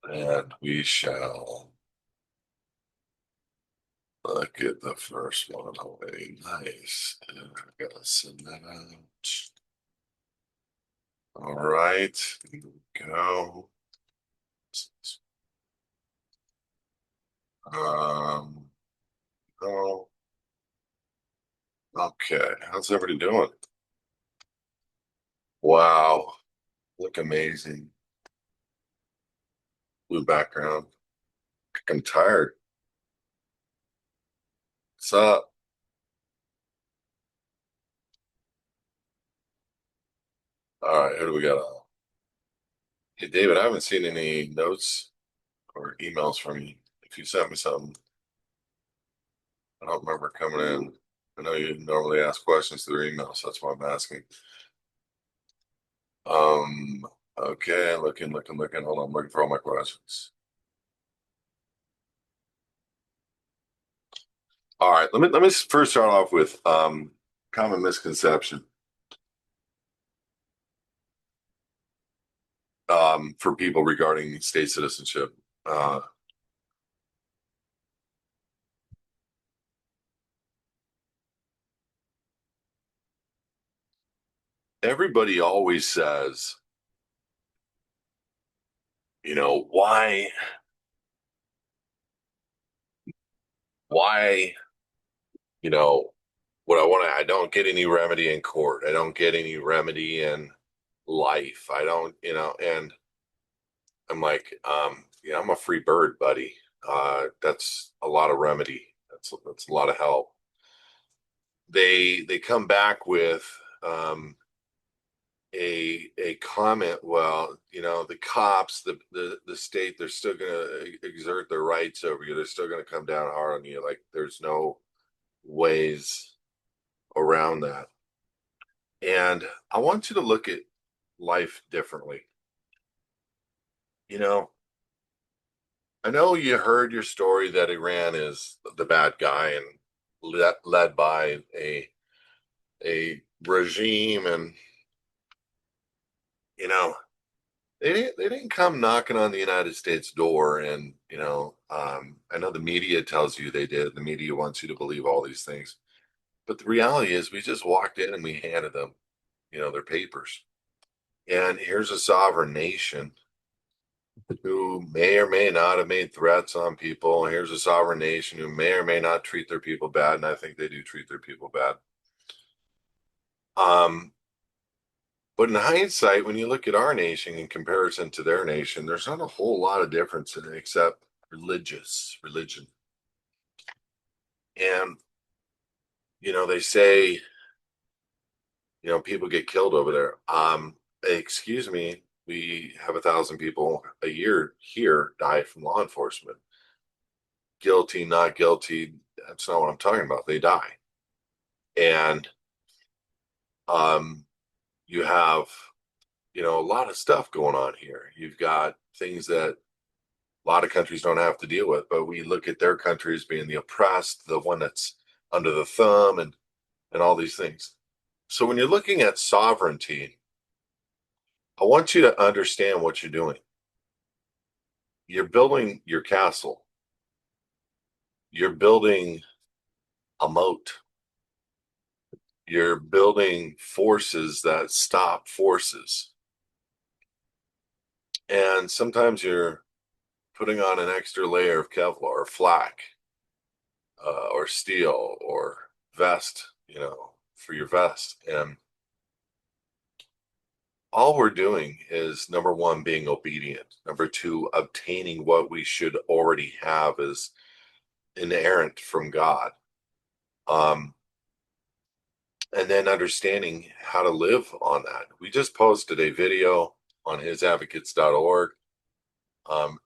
And we shall look at the first one away. Nice. And I gotta send that out. All right. Here we go. Um, oh, okay. How's everybody doing? Wow. Look amazing. Blue background. I'm tired. What's up? All right. Who do we got on? Hey, David, I haven't seen any notes or emails from you. If you sent me something, I don't remember coming in. I know you normally ask questions through email, so that's why I'm asking. Um, okay, looking. Hold on, I'm looking for all my questions. All right, let me first start off with common misconception for people regarding state citizenship. Uh, Everybody always says, why, you know, what I want to, I don't get any remedy in court. I don't get any remedy in life. I don't, and I'm like, yeah, I'm a free bird, buddy. That's a lot of remedy. That's a lot of help. They come back with a comment. Well, the cops, the state, they're still going to exert their rights over you. They're still going to come down hard on you. Like there's no ways around that. And I want you to look at life differently. You know, I know you heard your story that Iran is the bad guy and led by a regime, and you know they didn't come knocking on the United States door, and I know the media tells you they did. The media wants you to believe all these things, but the reality is we just walked in and we handed them their papers. And here's a sovereign nation who may or may not have made threats on people. Here's a sovereign nation who may or may not treat their people bad, and I think they do treat their people bad. Um, but in hindsight, when you look at our nation in comparison to their nation, there's not a whole lot of difference in it except religion. And they say people get killed over there. Excuse me, we have 1,000 people a year here die from law enforcement. Guilty, not guilty. That's not what I'm talking about. They die. And um, you have, a lot of stuff going on here. You've got things that a lot of countries don't have to deal with, but we look at their countries being the oppressed, the one that's under the thumb, and all these things. So when you're looking at sovereignty, I want you to understand what you're doing. You're building your castle. You're building a moat. You're building forces that stop forces. And sometimes you're putting on an extra layer of Kevlar or flak or steel or vest, for your vest. And all we're doing is number one, being obedient. Number two, obtaining what we should already have as inerrant from God. Um, and then understanding how to live on that. We just posted a video on hisadvocates.org.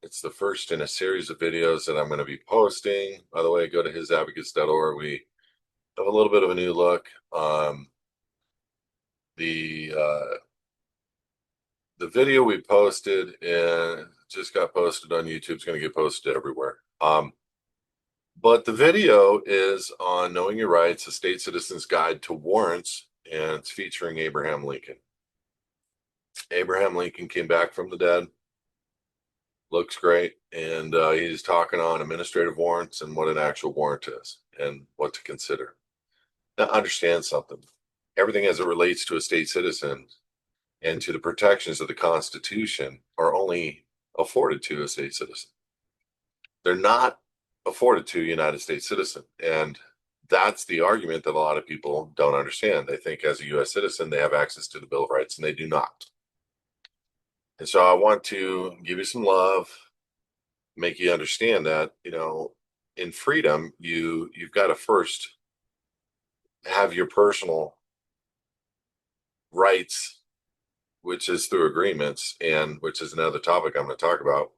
It's the first in a series of videos that I'm going to be posting. By the way, go to hisadvocates.org. We have a little bit of a new look. The the video we posted and just got posted on YouTube. It's going to get posted everywhere. But the video is on knowing your rights, a state citizen's guide to warrants, and it's featuring Abraham Lincoln. Abraham Lincoln came back from the dead, looks great, and he's talking on administrative warrants and what an actual warrant is and what to consider. Now, understand something. Everything as it relates to a state citizen and to the protections of the Constitution are only afforded to a state citizen. They're not afforded to a United States citizen. And that's the argument that a lot of people don't understand. They think as a US citizen, they have access to the Bill of Rights, and they do not. And so I want to give you some love, make you understand that, in freedom, you've got to first have your personal rights, which is through agreements, and which is another topic I'm going to talk about.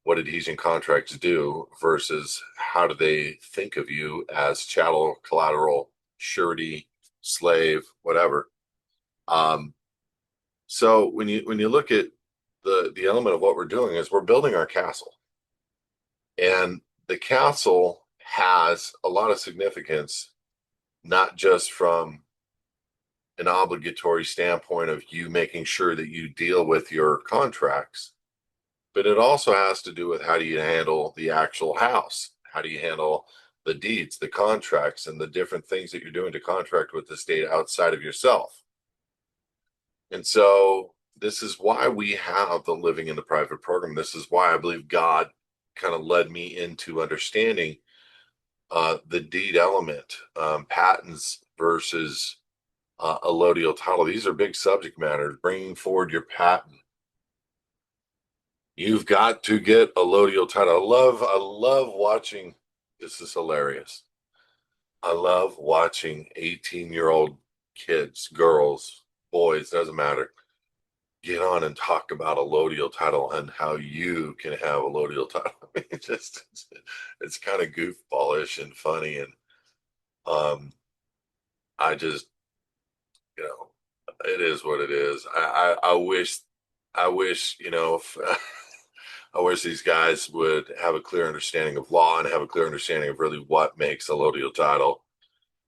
What adhesion contracts do versus how do they think of you as chattel, collateral, surety, slave, whatever. So when you look at the element of what we're doing is we're building our castle, and the castle has a lot of significance, not just from an obligatory standpoint of you making sure that you deal with your contracts, but it also has to do with how do you handle the actual house? How do you handle the deeds, the contracts, and the different things that you're doing to contract with the state outside of yourself? And so this is why we have the living in the private program. This is why I believe God kind of led me into understanding the deed element, patents versus allodial title. These are big subject matters. Bringing forward your patent. You've got to get allodial title. I love watching. This is hilarious. I love watching 18-year-old kids, girls, boys, doesn't matter, get on and talk about allodial title and how you can have allodial title. I mean, it's kind of goofballish and funny, and I just, you know, it is what it is. I wish, if, I wish these guys would have a clear understanding of law and have a clear understanding of really what makes a allodial title,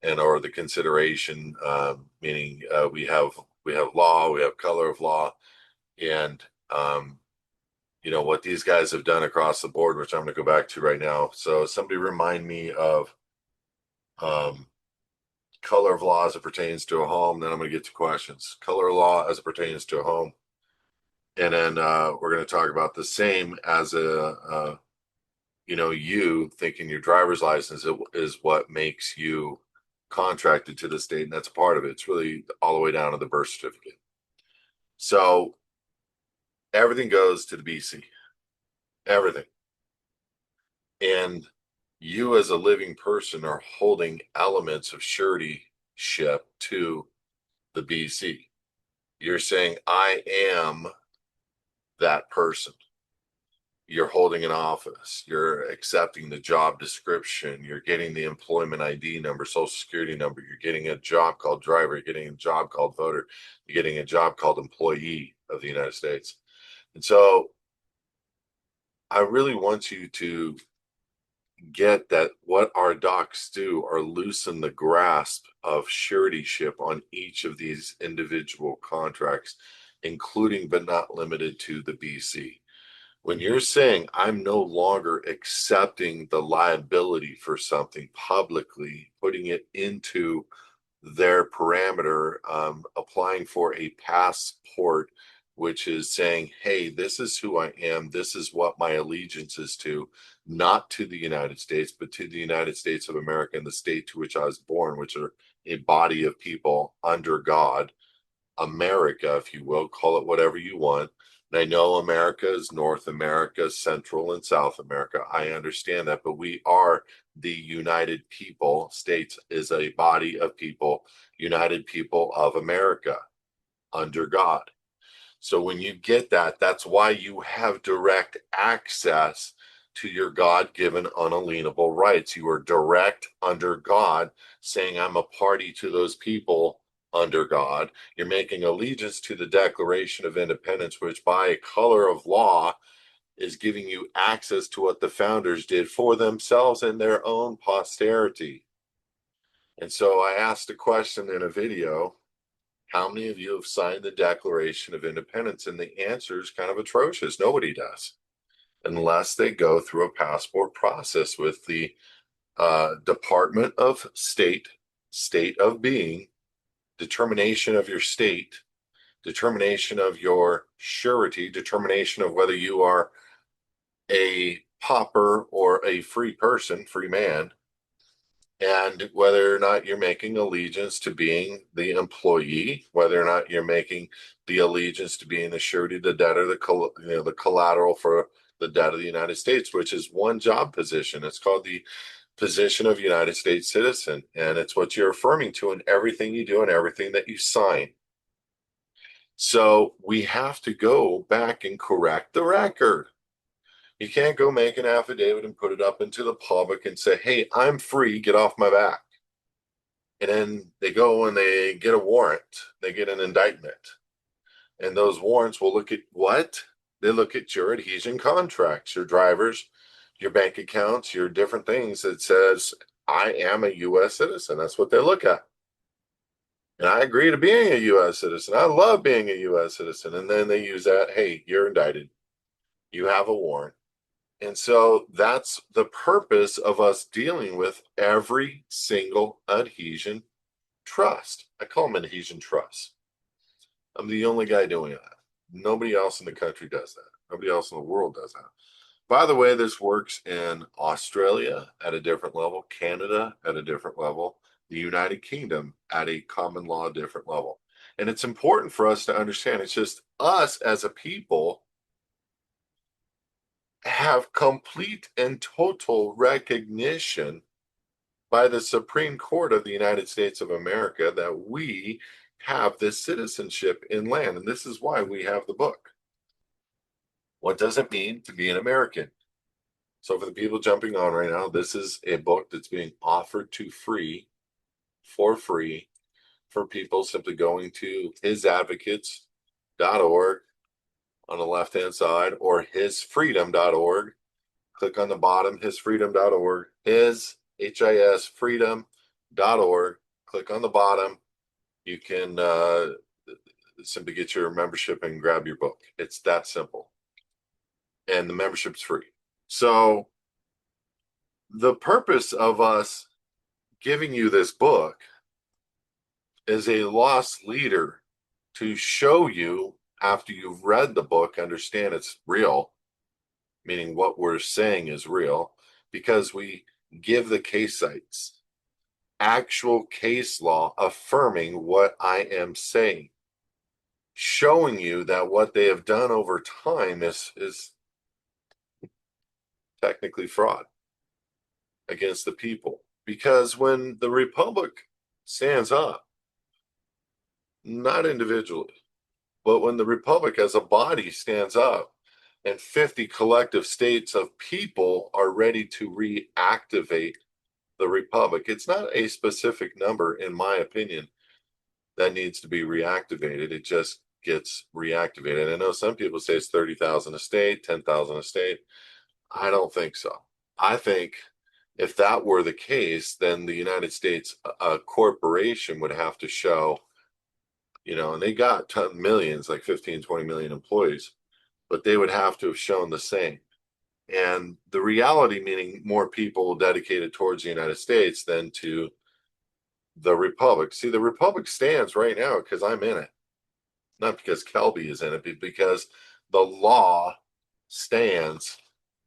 and or the consideration, meaning we have law, we have color of law, and what these guys have done across the board, which I'm going to go back to right now. So somebody remind me of um, color of law as it pertains to a home. Then I'm going to get to questions. Color of law as it pertains to a home, and then we're going to talk about the same as you thinking your driver's license is what makes you contracted to the state, and that's a part of it. It's really all the way down to the birth certificate. So everything goes to the BC, everything. And you as a living person are holding elements of suretyship to the BC. You're saying, I am that person. You're holding an office. You're accepting the job description. You're getting the employment ID number, social security number. You're getting a job called driver. You're getting a job called voter. You're getting a job called employee of the United States. And so I really want you to get that what our docs do are loosen the grasp of suretyship on each of these individual contracts, including but not limited to the BC. When you're saying I'm no longer accepting the liability for something publicly, putting it into their parameter, applying for a passport, which is saying, hey, this is who I am, this is what my allegiance is to, not to the United States, but to the United States of America and the state to which I was born, which are a body of people under God, America, if you will, call it whatever you want. And I know America is North America, Central and South America. I understand that, but we are the United People. States is a body of people, United People of America under God. So when you get that, that's why you have direct access to your God-given unalienable rights. You are direct under God, saying, I'm a party to those people under God. You're making allegiance to the Declaration of Independence, which by a color of law is giving you access to what the founders did for themselves and their own posterity. And so I asked a question in a video, How many of you have signed the Declaration of Independence? And the answer is kind of atrocious. Nobody does, unless they go through a passport process with the Department of State, state of being, determination of your state, determination of your surety, determination of whether you are a pauper or a free person, free man, and whether or not you're making allegiance to being the employee, whether or not you're making the allegiance to being the surety, the debtor, the collateral for the debt of the United States, which is one job position. It's called the position of United States citizen, and it's what you're affirming to in everything you do and everything that you sign. So we have to go back and correct the record. You can't go make an affidavit and put it up into the public and say, hey, I'm free, get off my back. And then they go and they get a warrant, they get an indictment. And those warrants will look at what? They look at your adhesion contracts, your drivers, your bank accounts, your different things that says, I am a U.S. citizen. That's what they look at. And I agree to being a U.S. citizen. I love being a U.S. citizen. And then they use that, hey, you're indicted. You have a warrant. And so that's the purpose of us dealing with every single adhesion trust. I call them adhesion trusts. I'm the only guy doing that. Nobody else in the country does that. Nobody else in the world does that. By the way, this works in Australia at a different level, Canada at a different level, the United Kingdom at a common law different level. And it's important for us to understand it's just us as a people have complete and total recognition by the Supreme Court of the United States of America that we have this citizenship in land. And this is why we have the book. What does it mean to be an American? So for the people jumping on right now, this is a book that's being offered for free, for people simply going to hisadvocates.org on the left-hand side or hisfreedom.org. Click on the bottom, hisfreedom.org, HIS freedom.org. Click on the bottom. You can simply get your membership and grab your book. It's that simple. And the membership's free. So the purpose of us giving you this book is a lost leader to show you, after you've read the book, understand it's real, meaning what we're saying is real, because we give the case sites, actual case law affirming what I am saying, showing you that what they have done over time is technically fraud against the people. Because when the Republic stands up, not individually, but when the Republic as a body stands up and 50 collective states of people are ready to reactivate the Republic, it's not a specific number, in my opinion, that needs to be reactivated. It just gets reactivated. I know some people say it's 30,000 a state, 10,000 a state. I don't think so. I think if that were the case, then the United States corporation would have to show, and they got millions, like 15, 20 million employees, but they would have to have shown the same. And the reality, meaning more people dedicated towards the United States than to the Republic. See, the Republic stands right now because I'm in it, not because Kelby is in it, but because the law stands,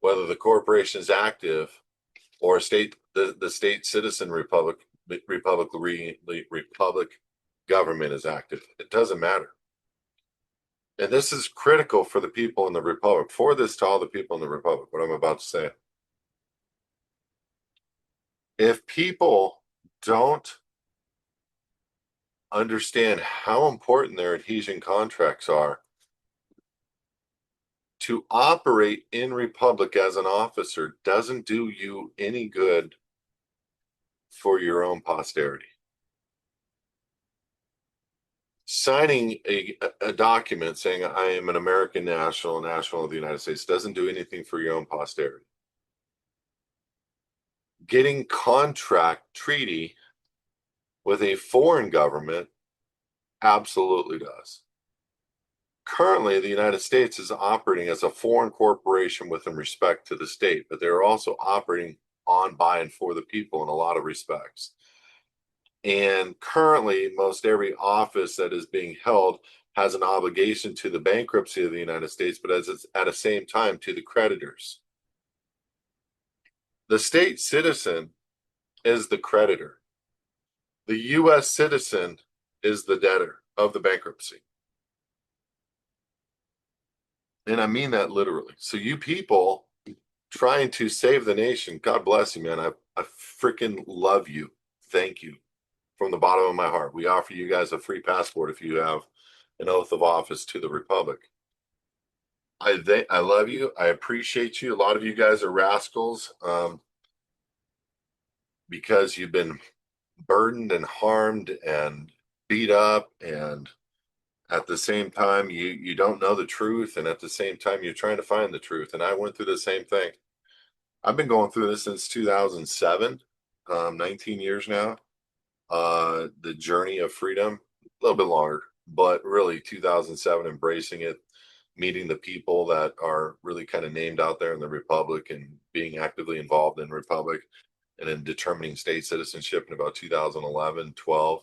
whether the corporation is active or the state citizen republic government is active. It doesn't matter. And this is critical for the people in the Republic, for this to all the people in the Republic, what I'm about to say. If people don't understand how important their adhesion contracts are, to operate in Republic as an officer doesn't do you any good for your own posterity. Signing a document saying I am an American national of the United States doesn't do anything for your own posterity. Getting contract treaty with a foreign government Absolutely does. Currently, the United States is operating as a foreign corporation with respect to the state, but they're also operating on, by, and for the people in a lot of respects. And currently, most every office that is being held has an obligation to the bankruptcy of the United States, but as it's at the same time to the creditors. The state citizen is the creditor. The U.S. citizen is the debtor of the bankruptcy. And I mean that literally. So you people trying to save the nation, God bless you, man. I freaking love you. Thank you from the bottom of my heart. We offer you guys a free passport if you have an oath of office to the republic. I love you. I appreciate you. A lot of you guys are rascals because you've been burdened and harmed and beat up, and at the same time you don't know the truth, and at the same time you're trying to find the truth. And I went through the same thing. I've been going through this since 2007, 19 years now. The journey of freedom, a little bit longer, but really 2007, embracing it, meeting the people that are really kind of named out there in the Republic and being actively involved in Republic, and then determining state citizenship in about 2011, 12,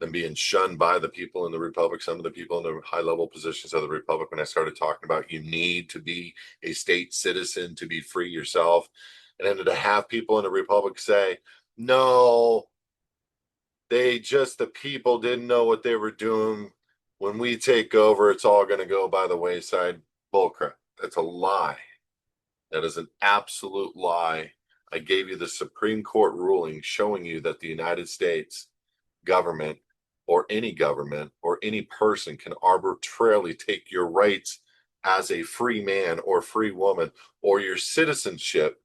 then being shunned by the people in the Republic, some of the people in the high level positions of the Republic, when I started talking about you need to be a state citizen to be free yourself. And then to have people in the Republic say, no, the people didn't know what they were doing. When we take over, it's all going to go by the wayside. Bullcrap. That's a lie. That is an absolute lie. I gave you the Supreme Court ruling showing you that the United States government or any person can arbitrarily take your rights as a free man or free woman or your citizenship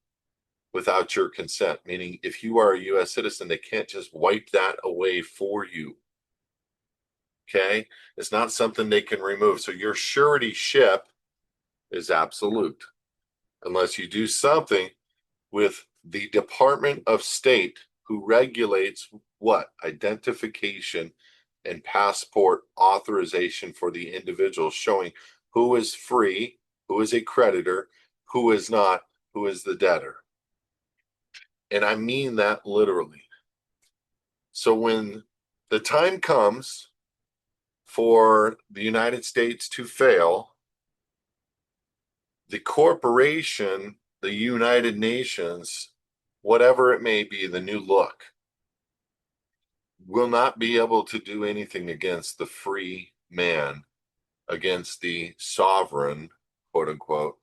without your consent. Meaning, if you are a U.S. citizen, they can't just wipe that away for you. Okay? It's not something they can remove. So your surety ship is absolute unless you do something with the Department of State, who regulates what? Identification and passport authorization for the individual, showing who is free, who is a creditor, who is not, who is the debtor. And I mean that literally. So when the time comes for the United States to fail, the corporation, the United Nations, whatever it may be, the new look, will not be able to do anything against the free man, against the sovereign, quote unquote,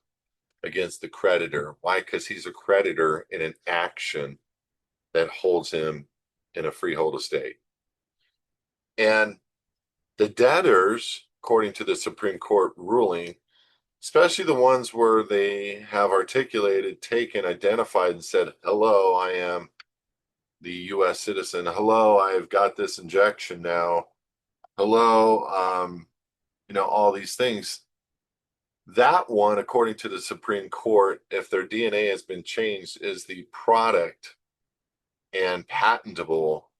against the creditor. Why? Because he's a creditor in an action that holds him in a freehold estate. And the debtors, according to the Supreme Court ruling, especially the ones where they have articulated, taken, identified, and said, hello, I am the U.S. citizen. Hello, I've got this injection now. Hello, all these things. That one, according to the Supreme Court, if their DNA has been changed, is the product and patentable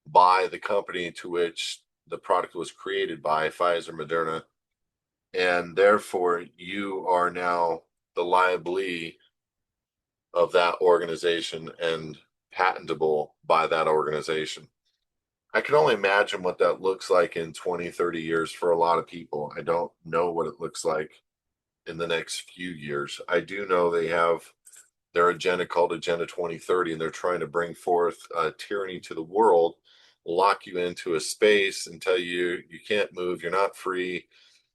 by the company to which the product was created by, Pfizer, Moderna, and therefore you are now the liability of that organization and patentable by that organization. I can only imagine what that looks like in 20, 30 years for a lot of people. I don't know what it looks like in the next few years. I do know they have their agenda called Agenda 2030, and they're trying to bring forth tyranny to the world, lock you into a space and tell you you can't move, you're not free.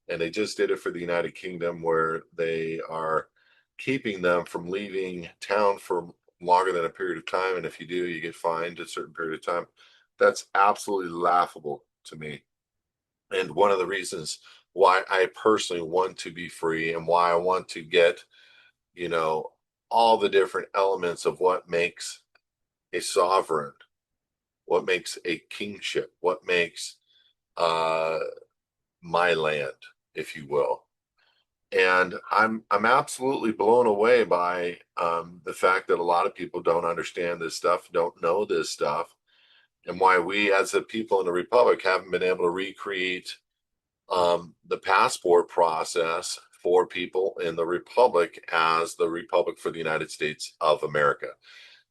And they just did it for the United Kingdom, where they are keeping them from leaving town for longer than a period of time. And if you do, you get fined a certain period of time. That's absolutely laughable to me. And one of the reasons why I personally want to be free and why I want to get, all the different elements of what makes a sovereign, what makes a kingship, what makes uh, my land, if you will. And I'm absolutely blown away by the fact that a lot of people don't understand this stuff, don't know this stuff, and why we as the people in the Republic haven't been able to recreate the passport process for people in the Republic as the Republic for the United States of America.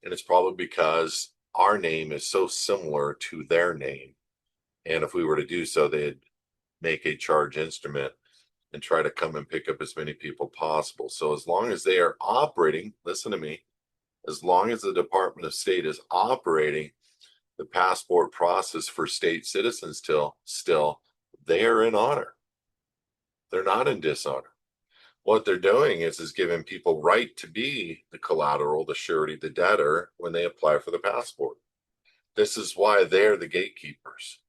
And it's probably because our name is so similar to their name. And if we were to do so, they'd make a charge instrument and try to come and pick up as many people possible. So as long as they are operating, listen to me, as long as the Department of State is operating the passport process for state citizens still they are in honor. They're not in dishonor. What they're doing is giving people right to be the collateral, the surety, the debtor when they apply for the passport. This is why they're the gatekeepers.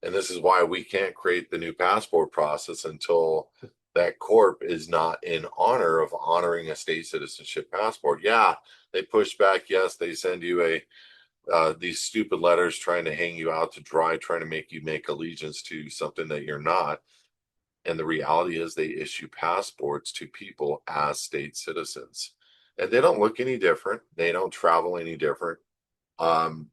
And this is why we can't create the new passport process until that corp is not in honor of honoring a state citizenship passport. Yeah, they push back. Yes, they send you these stupid letters trying to hang you out to dry, trying to make you make allegiance to something that you're not. And the reality is they issue passports to people as state citizens. And they don't look any different. They don't travel any different. Um,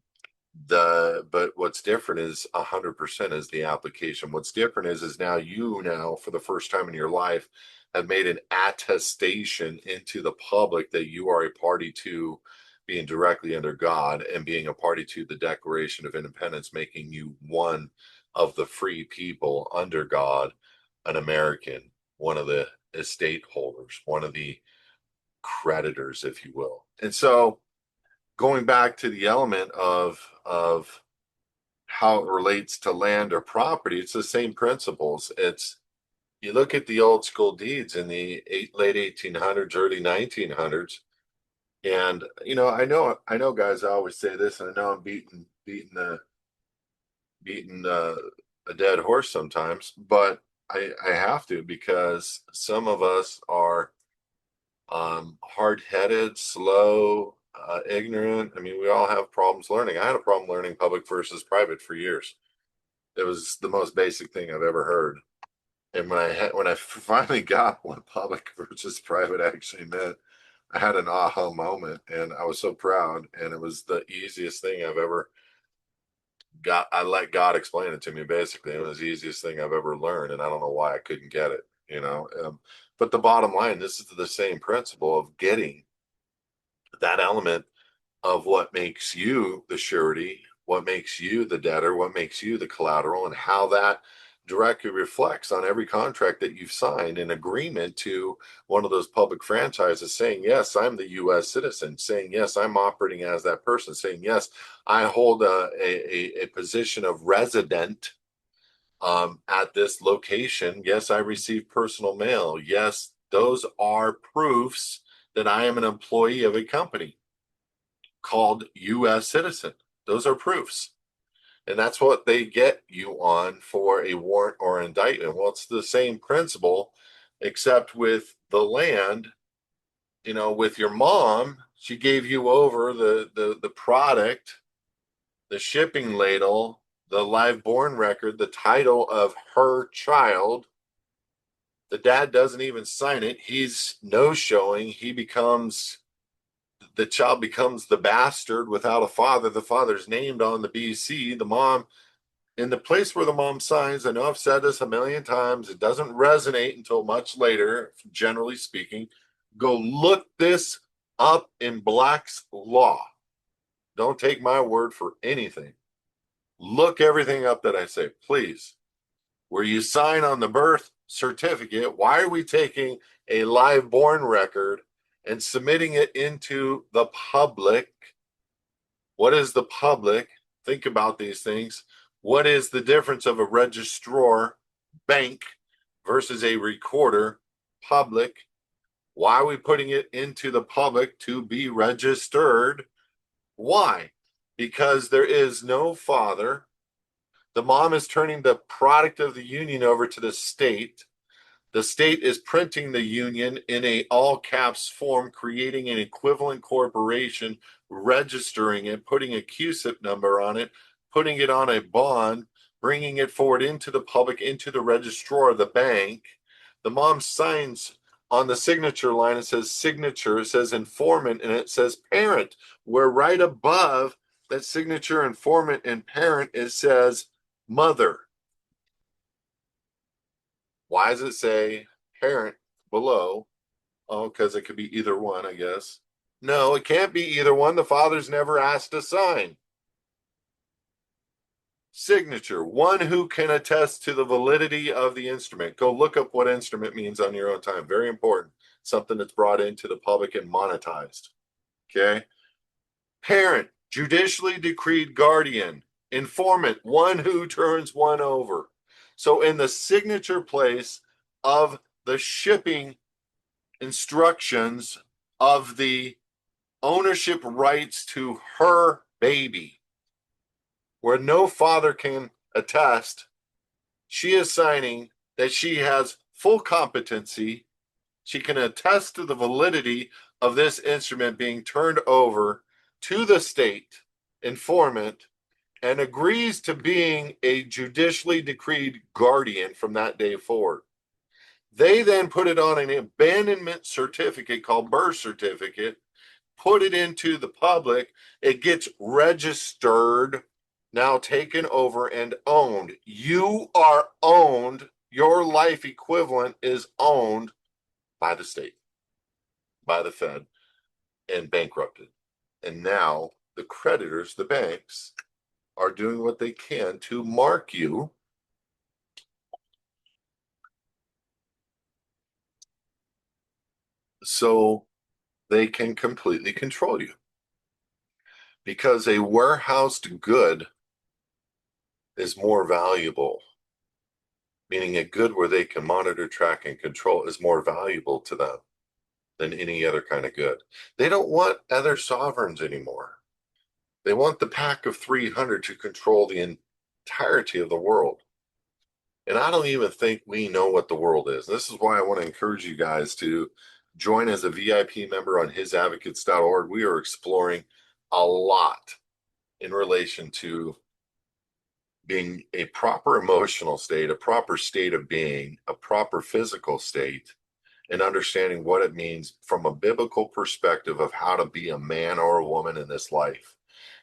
but what's different is 100% is the application. What's different is now you now for the first time in your life have made an attestation into the public that you are a party to being directly under God and being a party to the Declaration of Independence, making you one of the free people under God, an American, one of the estate holders, one of the creditors, if you will. And so going back to the element of how it relates to land or property, it's the same principles. It's you look at the old school deeds in the late 1800s, early 1900s, and I know, guys. I always say this, and I know I'm beating a dead horse sometimes, but I have to because some of us are hard-headed, slow, ignorant. I mean, we all have problems learning. I had a problem learning public versus private for years. It was the most basic thing I've ever heard. And when I finally got what public versus private actually meant, I had an aha moment, and I was so proud. And it was the easiest thing I've ever got. I let God explain it to me. Basically, it was the easiest thing I've ever learned, and I don't know why I couldn't get it. But the bottom line, this is the same principle of getting that element of what makes you the surety, what makes you the debtor, what makes you the collateral, and how that directly reflects on every contract that you've signed in agreement to one of those public franchises saying, yes, I'm the U.S. citizen, saying, yes, I'm operating as that person, saying, yes, I hold a position of resident at this location. Yes, I receive personal mail. Yes, those are proofs that I am an employee of a company called U.S. citizen. Those are proofs. And that's what they get you on for a warrant or indictment. Well, it's the same principle, except with the land, with your mom, she gave you over the product, the shipping ladle, the live born record, the title of her child. The dad doesn't even sign it. He's no showing. The child becomes the bastard without a father. The father's named on the BC. The mom, in the place where the mom signs, I know I've said this a million times, it doesn't resonate until much later, generally speaking. Go look this up in Black's law. Don't take my word for anything. Look everything up that I say, please. Where you sign on the birth certificate, why are we taking a live born record and submitting it into the public? What is the public? Think about these things. What is the difference of a registrar, bank, versus a recorder, public? Why are we putting it into the public to be registered? Why? Because there is no father. The mom is turning the product of the union over to the state. The state is printing the union in a all caps form, creating an equivalent corporation, registering it, putting a QSIP number on it, putting it on a bond, bringing it forward into the public, into the registrar of the bank. The mom signs on the signature line. It says signature, it says informant, and it says parent. We're right above that signature, informant, and parent, it says mother. Why does it say parent below? Oh, because it could be either one, I guess. No, it can't be either one. The father's never asked to sign. Signature, one who can attest to the validity of the instrument. Go look up what instrument means on your own time. Very important. Something that's brought into the public and monetized. Okay. Parent, judicially decreed guardian. Informant, one who turns one over. So in the signature place of the shipping instructions of the ownership rights to her baby, where no father can attest, she is signing that she has full competency. She can attest to the validity of this instrument being turned over to the state informant and agrees to being a judicially decreed guardian from that day forward. They then put it on an abandonment certificate called birth certificate, put it into the public. It gets registered, now taken over and owned. You are owned. Your life equivalent is owned by the state, by the Fed, and bankrupted. And now the creditors, the banks, are doing what they can to mark you so they can completely control you. Because a warehoused good is more valuable, meaning a good where they can monitor, track, and control is more valuable to them than any other kind of good. They don't want other sovereigns anymore. They want the pack of 300 to control the entirety of the world. And I don't even think we know what the world is. This is why I want to encourage you guys to join as a VIP member on hisadvocates.org. We are exploring a lot in relation to being a proper emotional state, a proper state of being, a proper physical state, and understanding what it means from a biblical perspective of how to be a man or a woman in this life,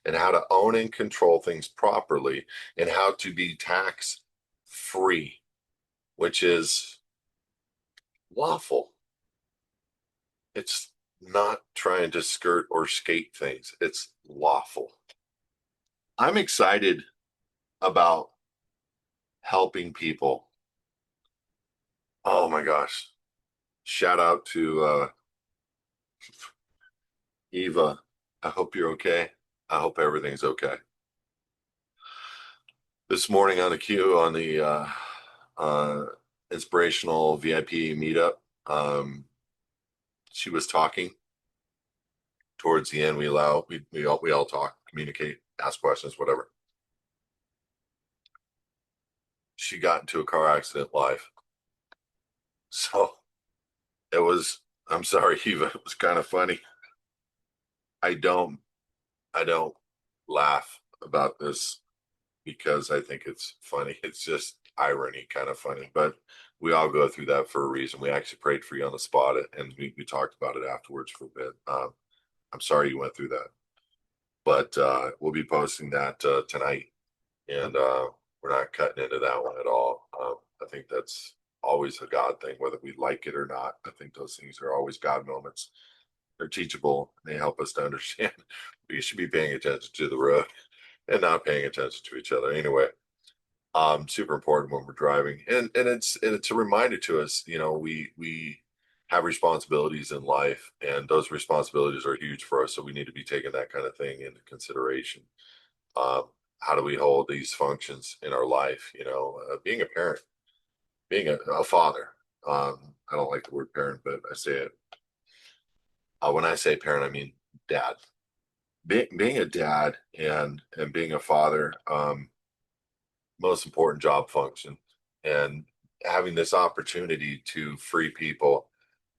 and how to own and control things properly, and how to be tax free, which is lawful. It's not trying to skirt or skate things, it's lawful. I'm excited about helping people. Oh my gosh. Shout out to Eva. I hope you're okay. I hope everything's okay. This morning on the queue on the uh, inspirational VIP meetup, she was talking. Towards the end, we all talk, communicate, ask questions, whatever. She got into a car accident live. So it was, I'm sorry, Eva, it was kind of funny. I don't I don't laugh about this because I think it's funny. It's just irony, kind of funny. But we all go through that for a reason. We actually prayed for you on the spot, and we talked about it afterwards for a bit. I'm sorry you went through that, but we'll be posting that tonight, and we're not cutting into that one at all. I think that's always a God thing, whether we like it or not. I think those things are always God moments. They're teachable. They help us to understand we should be paying attention to the road and not paying attention to each other. Anyway, super important when we're driving, and it's a reminder to us. We have responsibilities in life, and those responsibilities are huge for us. So we need to be taking that kind of thing into consideration. Um, how do we hold these functions in our life? Being a parent, being a father. I don't like the word parent, but I say it. When I say parent, I mean dad. Being a dad and being a father, most important job function, and having this opportunity to free people.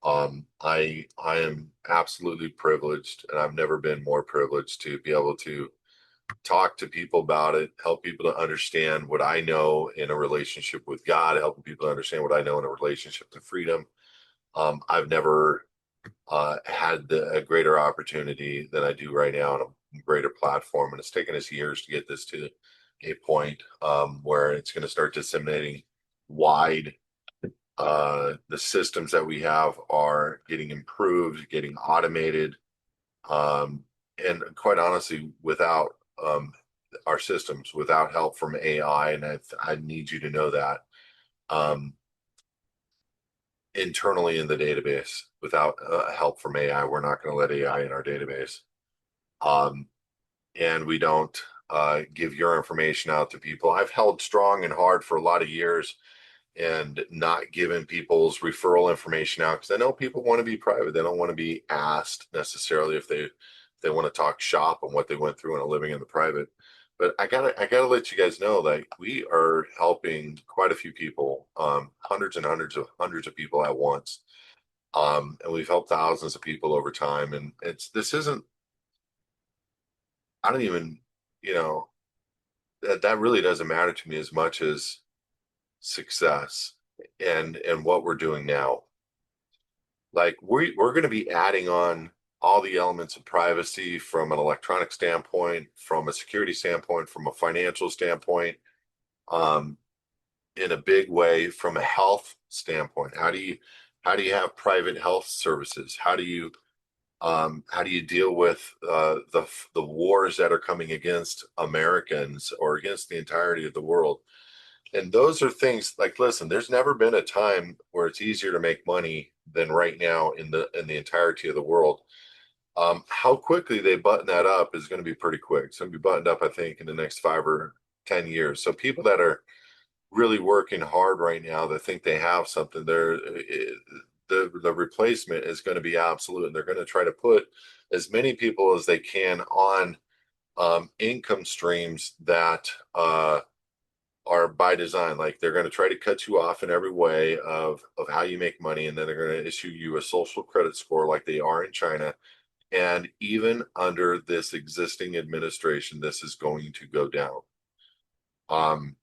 I am absolutely privileged, and I've never been more privileged to be able to talk to people about it, help people to understand what I know in a relationship with God, helping people to understand what I know in a relationship to freedom. I've never had a greater opportunity than I do right now, and greater platform. And it's taken us years to get this to a point where it's going to start disseminating wide. The systems that we have are getting improved, getting automated, and quite honestly, without our systems, without help from AI, and I need you to know that, um, internally in the database, without help from AI, we're not going to let AI in our database. Um, and we don't give your information out to people. I've held strong and hard for a lot of years and not giving people's referral information out because I know people want to be private. They don't want to be asked necessarily if they want to talk shop on what they went through and a living in the private. But I gotta let you guys know that we are helping quite a few people, hundreds and hundreds of people at once. And we've helped thousands of people over time. And this isn't, I don't even, you know, that really doesn't matter to me as much as success and what we're doing now. Like we're going to be adding on all the elements of privacy from an electronic standpoint, from a security standpoint, from a financial standpoint, um, in a big way, from a health standpoint. How do you have private health services? How do you deal with the wars that are coming against Americans or against the entirety of the world? And those are things like, listen, there's never been a time where it's easier to make money than right now in the entirety of the world. How quickly they button that up is going to be pretty quick. It's going to be buttoned up, I think, in the next 5 or 10 years. So people that are really working hard right now that think they have something, the replacement is going to be absolute, and they're going to try to put as many people as they can on income streams that are by design. Like they're going to try to cut you off in every way of how you make money, and then they're going to issue you a social credit score like they are in China. And even under this existing administration, this is going to go down. Um,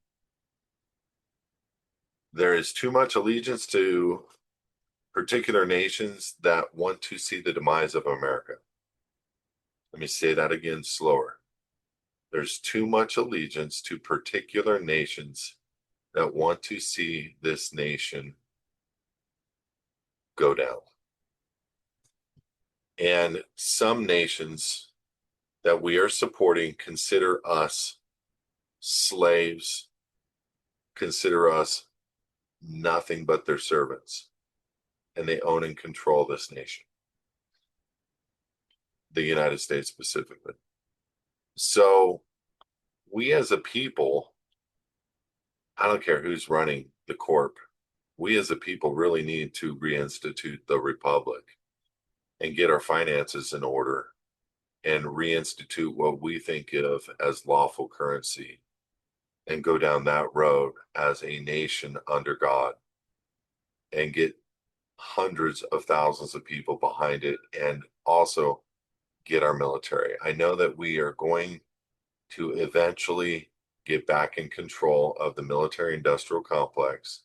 there is too much allegiance to particular nations that want to see the demise of America. Let me say that again slower. There's too much allegiance to particular nations that want to see this nation go down. And some nations that we are supporting consider us slaves, consider us nothing but their servants, and they own and control this nation, the United States specifically. So we as a people, I don't care who's running the corp, we as a people really need to reinstitute the republic and get our finances in order and reinstitute what we think of as lawful currency and go down that road as a nation under God and get hundreds of thousands of people behind it and also get our military. I know that we are going to eventually get back in control of the military industrial complex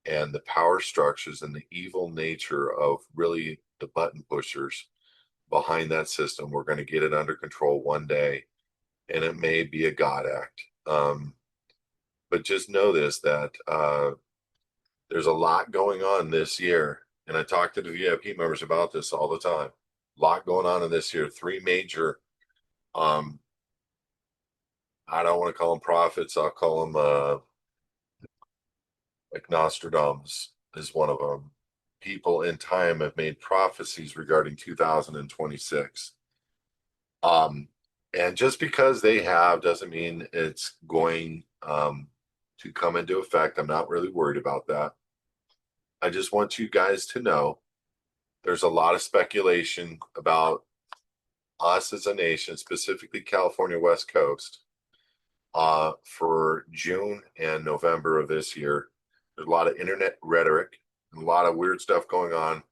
and the power structures and the evil nature of really the button pushers behind that system. We're going to get it under control one day, and it may be a God act. But just know this, that there's a lot going on this year. And I talk to the VIP members about this all the time. A lot going on in this year. Three major, um, I don't want to call them prophets. I'll call them like Nostradamus is one of them. People in time have made prophecies regarding 2026. Um, and just because they have doesn't mean it's going to come into effect. I'm not really worried about that. I just want you guys to know there's a lot of speculation about us as a nation, specifically California West Coast, for June and November of this year. There's a lot of internet rhetoric, and a lot of weird stuff going on,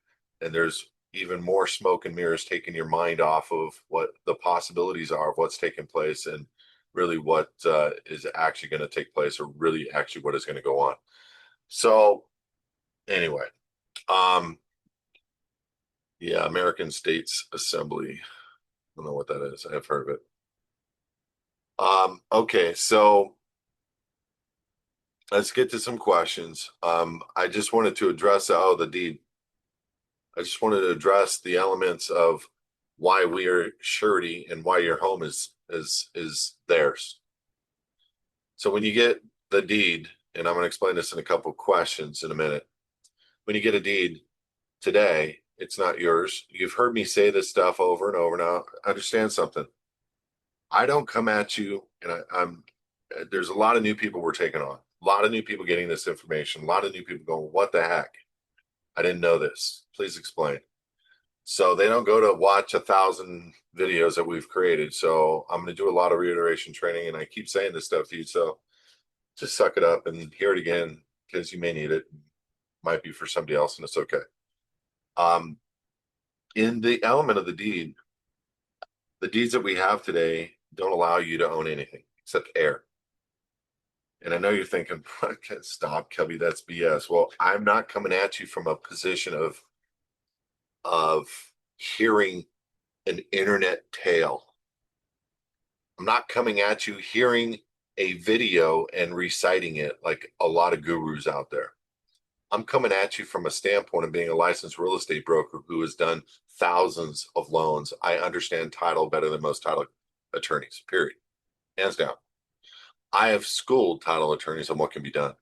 and there's even more smoke and mirrors taking your mind off of what the possibilities are of what's taking place and really what is actually going to take place, or really actually what is going to go on. So anyway, um, yeah, American States Assembly. I don't know what that is. I've heard of it. Okay, so let's get to some questions. I just wanted to address the deed. I just wanted to address the elements of why we are surety and why your home is theirs. So when you get the deed, and I'm going to explain this in a couple of questions in a minute. When you get a deed today, it's not yours. You've heard me say this stuff over and over. Now, understand something. I don't come at you, and I'm. There's a lot of new people we're taking on. A lot of new people getting this information. A lot of new people going, "What the heck? I didn't know this. Please explain." So they don't go to watch 1,000 videos that we've created. So I'm going to do a lot of reiteration training, and I keep saying this stuff to you. So just suck it up and hear it again because you may need it. Might be for somebody else, and it's okay. Um, in the element of the deeds that we have today don't allow you to own anything except air. And I know you're thinking, stop, Kelby, that's BS. Well, I'm not coming at you from a position of hearing an internet tale. I'm not coming at you hearing a video and reciting it like a lot of gurus out there. I'm coming at you from a standpoint of being a licensed real estate broker who has done thousands of loans. I understand title better than most title attorneys, period. Hands down. I have schooled title attorneys on what can be done.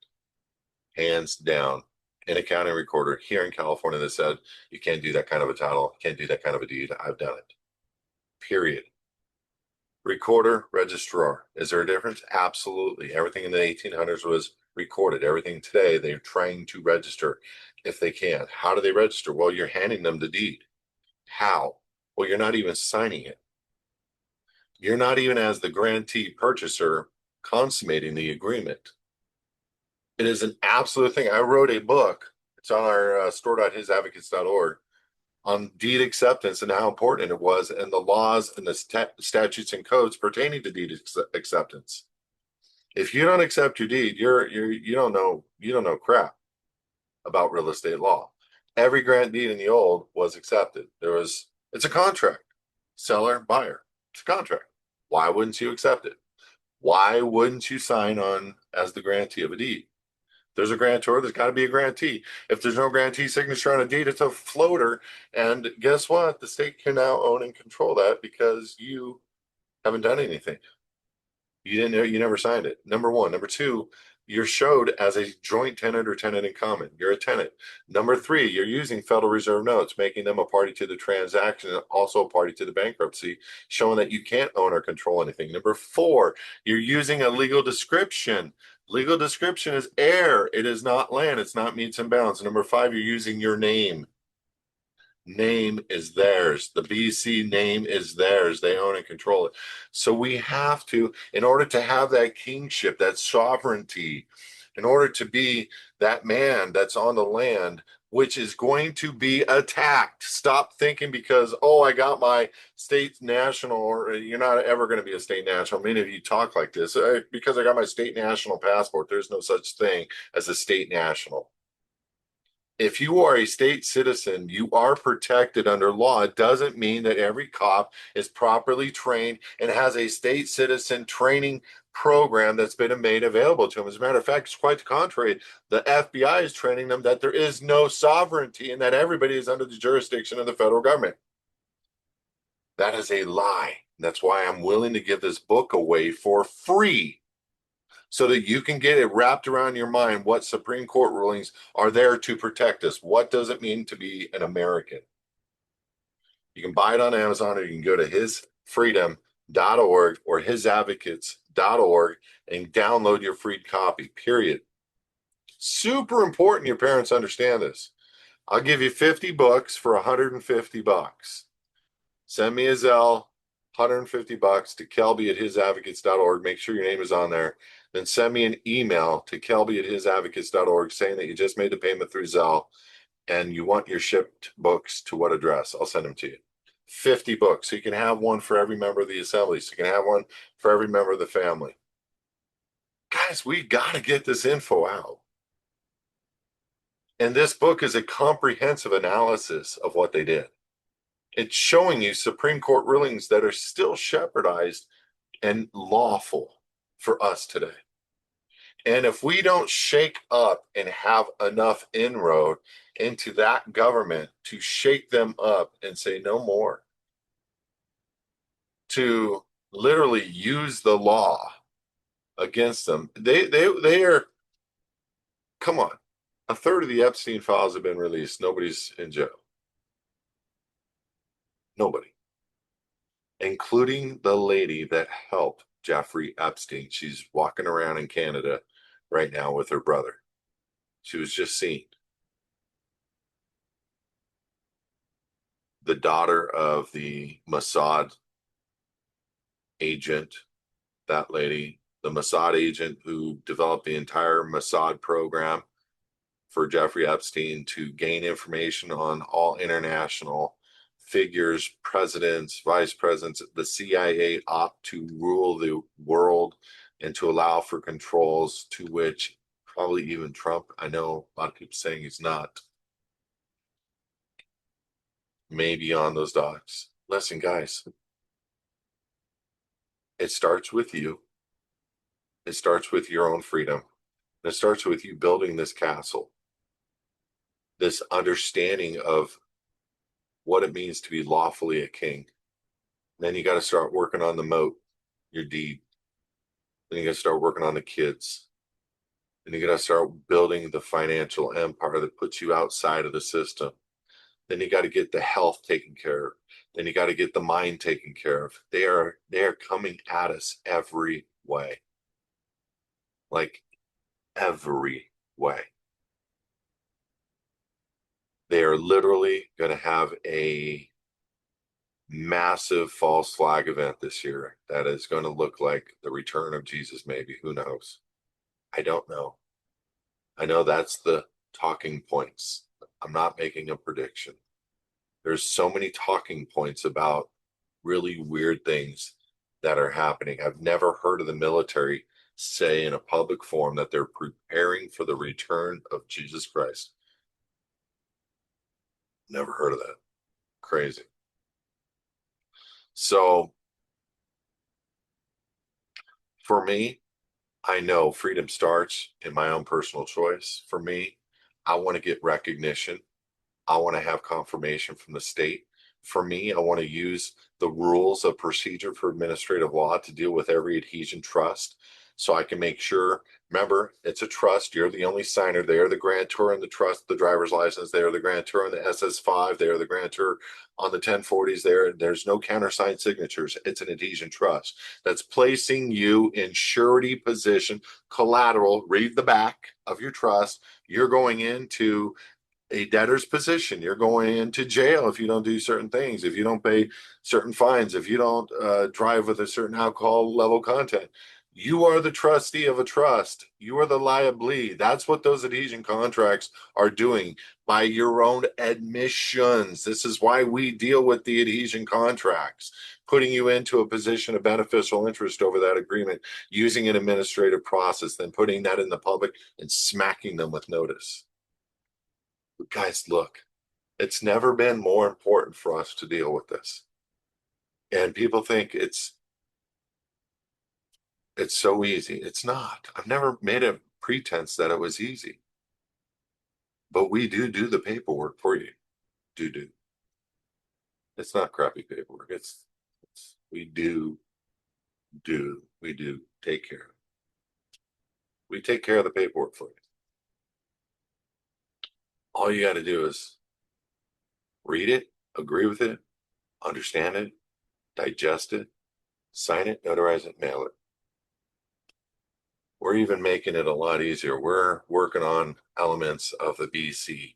Hands down. In a county recorder here in California that said, you can't do that kind of a title, can't do that kind of a deed. I've done it. Period. Recorder, registrar. Is there a difference? Absolutely. Everything in the 1800s was recorded. Everything today, they're trying to register if they can. How do they register? Well, you're handing them the deed. How? Well, you're not even signing it. You're not even, as the grantee purchaser, consummating the agreement. It is an absolute thing. I wrote a book. It's on our store.hisadvocates.org on deed acceptance and how important it was, and the laws and the statutes and codes pertaining to deed acceptance. If you don't accept your deed, you don't know crap about real estate law. Every grant deed in the old was accepted. It's a contract, seller, buyer. It's a contract. Why wouldn't you accept it? Why wouldn't you sign on as the grantee of a deed? There's a grantor, there's got to be a grantee. If there's no grantee signature on a deed, it's a floater. And guess what? The state can now own and control that because you haven't done anything. You never signed it. Number one. Number two, you're showed as a joint tenant or tenant in common. You're a tenant. Number three, you're using Federal Reserve notes, making them a party to the transaction and also a party to the bankruptcy, showing that you can't own or control anything. Number four, you're using a legal description. Legal description is air. It is not land. It's not meets and bounds. Number five, you're using your name. Name is theirs. The BC name is theirs. They own and control it. So we have to, in order to have that kingship, that sovereignty, in order to be that man that's on the land, which is going to be attacked. Stop thinking because, oh, I got my state national, or you're not ever going to be a state national. Many of you talk like this. Because I got my state national passport, there's no such thing as a state national. If you are a state citizen, you are protected under law. It doesn't mean that every cop is properly trained and has a state citizen training program that's been made available to them. As a matter of fact, it's quite the contrary. The FBI is training them that there is no sovereignty and that everybody is under the jurisdiction of the federal government. That is a lie. That's why I'm willing to give this book away for free, so that you can get it wrapped around your mind what Supreme Court rulings are there to protect us. What does it mean to be an American? You can buy it on Amazon, or you can go to hisfreedom.org or hisadvocates.org and download your free copy, period. Super important your parents understand this. I'll give you 50 books for 150 bucks. Send me a Zelle, 150 bucks to Kelby at hisadvocates.org. Make sure your name is on there. Then send me an email to Kelby at hisadvocates.org saying that you just made the payment through Zelle and you want your shipped books to what address. I'll send them to you. 50 books. So you can have one for every member of the assembly. So you can have one for every member of the family. Guys, we got to get this info out. And this book is a comprehensive analysis of what they did. It's showing you Supreme Court rulings that are still shepherdized and lawful for us today. And if we don't shake up and have enough inroad into that government to shake them up and say no more, to literally use the law against them, they are, come on. A third of the Epstein files have been released. Nobody's in jail. Nobody. Including the lady that helped Jeffrey Epstein. She's walking around in Canada right now with her brother. She was just seen. The daughter of the Mossad agent, that lady, the Mossad agent who developed the entire Mossad program for Jeffrey Epstein to gain information on all international figures, presidents, vice presidents. The CIA opt to rule the world and to allow for controls to which probably even Trump, I know a lot of people saying he's not, may be on those docks. Listen, guys, it starts with you. It starts with your own freedom. It starts with you building this castle, this understanding of what it means to be lawfully a king. Then you got to start working on the moat, your deed. Then you got to start working on the kids. Then you got to start building the financial empire that puts you outside of the system. Then you got to get the health taken care of. Then you got to get the mind taken care of. They are coming at us every way. Like every way. They are literally going to have a massive false flag event this year that is going to look like the return of Jesus, maybe. Who knows? I don't know. I know that's the talking points. I'm not making a prediction. There's so many talking points about really weird things that are happening. I've never heard of the military say in a public forum that they're preparing for the return of Jesus Christ. Never heard of that. Crazy. So for me, I know freedom starts in my own personal choice. For me, I want to get recognition. I want to have confirmation from the state. For me, I want to use the rules of procedure for administrative law to deal with every adhesion trust so I can make sure. Remember, it's a trust. You're the only signer. They are the grantor in the trust, the driver's license. They are the grantor on the SS5. They are the grantor on the 1040s. There's no countersigned signatures. It's an adhesion trust that's placing you in surety position, collateral. Read the back of your trust. You're going into a debtor's position. You're going into jail if you don't do certain things, if you don't pay certain fines, if you don't drive with a certain alcohol level content. You are the trustee of a trust. You are the liability. That's what those adhesion contracts are doing by your own admissions. This is why we deal with the adhesion contracts, putting you into a position of beneficial interest over that agreement, using an administrative process, then putting that in the public and smacking them with notice. But guys, look, it's never been more important for us to deal with this. And people think it's so easy. It's not. I've never made a pretense that it was easy. But we do the paperwork for you. Do. It's not crappy paperwork. We do take care of it. We take care of the paperwork for you. All you got to do is read it, agree with it, understand it, digest it, sign it, notarize it, mail it. We're even making it a lot easier. We're working on elements of the BC,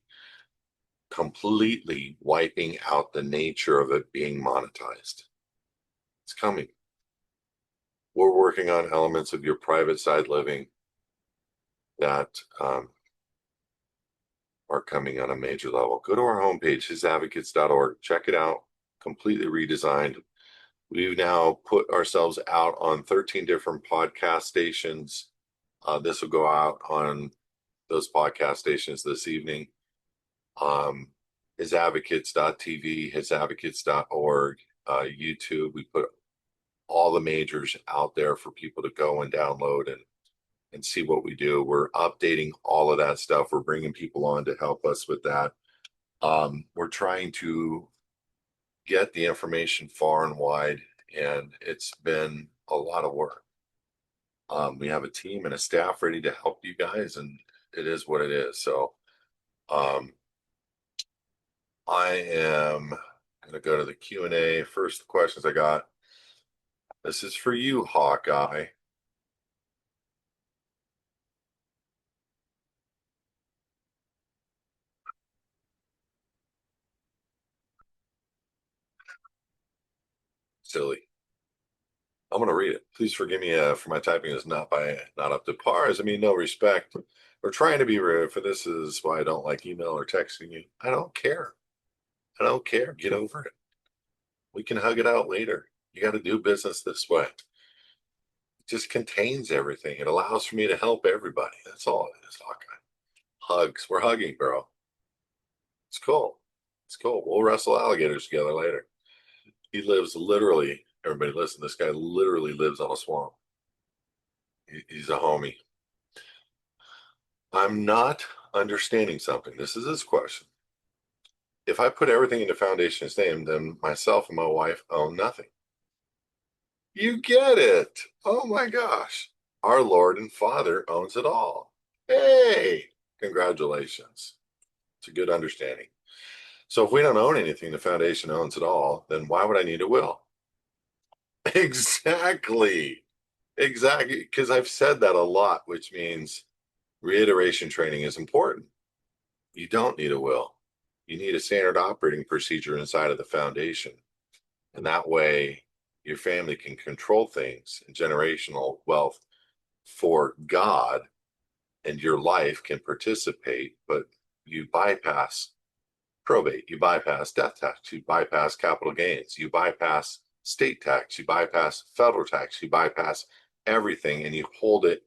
completely wiping out the nature of it being monetized. It's coming. We're working on elements of your private side living that are coming on a major level. Go to our homepage, hisadvocates.org. Check it out. Completely redesigned. We've now put ourselves out on 13 different podcast stations. This will go out on those podcast stations this evening. Hisadvocates.tv, hisadvocates.org, YouTube. We put all the majors out there for people to go and download and see what we do. We're updating all of that stuff. We're bringing people on to help us with that. We're trying to get the information far and wide, and it's been a lot of work. We have a team and a staff ready to help you guys, and it is what it is. So um, I am going to go to the Q&A. First questions I got. This is for you, Hawkeye. Silly. I'm going to read it. Please forgive me for my typing is not up to par. As I mean, no respect. We're trying to be rude. For this is why I don't like email or texting you. I don't care. I don't care. Get over it. We can hug it out later. You got to do business this way. It just contains everything. It allows for me to help everybody. That's all it is, Hawkeye. Hugs. We're hugging, bro. It's cool. It's cool. We'll wrestle alligators together later. He lives literally, everybody listen, this guy literally lives on a swamp. He's a homie. I'm not understanding something. This is his question. If I put everything into Foundation's name, then myself and my wife own nothing. You get it. Oh my gosh. Our Lord and Father owns it all. Hey, congratulations. It's a good understanding. So if we don't own anything, the Foundation owns it all, then why would I need a will? Exactly. Exactly. Because I've said that a lot, which means reiteration training is important. You don't need a will. You need a standard operating procedure inside of the foundation. And that way, your family can control things and generational wealth for God, and your life can participate, but you bypass probate, you bypass death tax, you bypass capital gains, you bypass state tax, you bypass federal tax, you bypass everything, and you hold it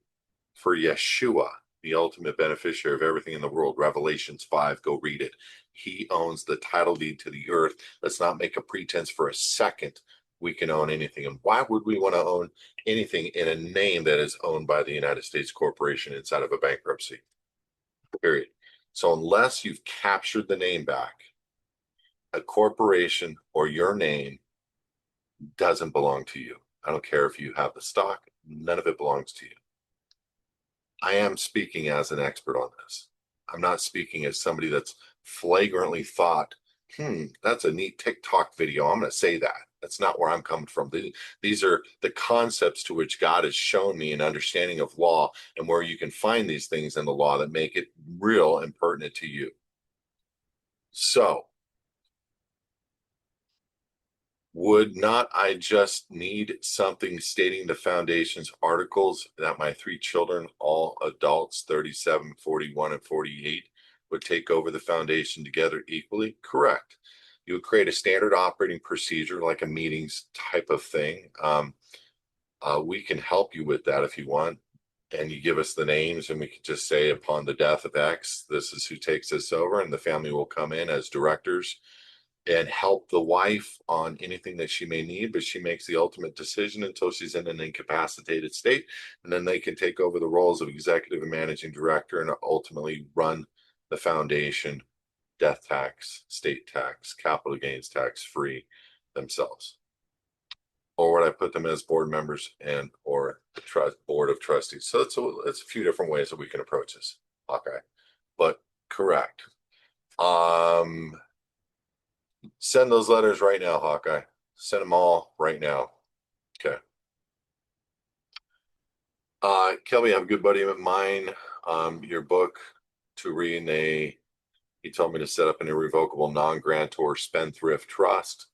for Yeshua, the ultimate beneficiary of everything in the world. Revelations 5, go read it. He owns the title deed to the earth. Let's not make a pretense for a second we can own anything. And why would we want to own anything in a name that is owned by the United States corporation inside of a bankruptcy? Period. So unless you've captured the name back, a corporation or your name doesn't belong to you. I don't care if you have the stock, none of it belongs to you. I am speaking as an expert on this. I'm not speaking as somebody that's flagrantly thought, that's a neat TikTok video. I'm going to say that. That's not where I'm coming from. These are the concepts to which God has shown me an understanding of law and where you can find these things in the law that make it real and pertinent to you. So, would not I just need something stating the foundation's articles that my three children, all adults, 37, 41, and 48, would take over the foundation together equally? Correct. You would create a standard operating procedure, like a meetings type of thing. We can help you with that if you want. And you give us the names, and we can just say, upon the death of X, this is who takes this over, and the family will come in as directors and help the wife on anything that she may need, but she makes the ultimate decision until she's in an incapacitated state. And then they can take over the roles of executive and managing director and ultimately run the foundation, death tax, state tax, capital gains tax free themselves. Or would I put them as board members and or the board of trustees? So it's a few different ways that we can approach this. Okay. But correct. Send those letters right now, Hawkeye. Send them all right now. Okay. Kelby, I have a good buddy of mine. Your book to read. He told me to set up an irrevocable non-grantor spendthrift trust.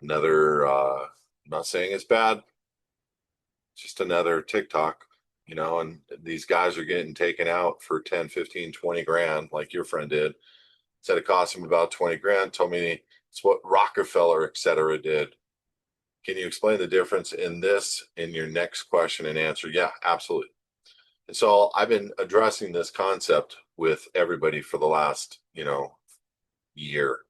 Another, I'm not saying it's bad, just another TikTok, and these guys are getting taken out for 10, 15, 20 grand, like your friend did. Said it cost him about 20 grand, told me it's what Rockefeller, et cetera, did. Can you explain the difference in this in your next question and answer? Yeah, absolutely. And so I've been addressing this concept with everybody for the last, year.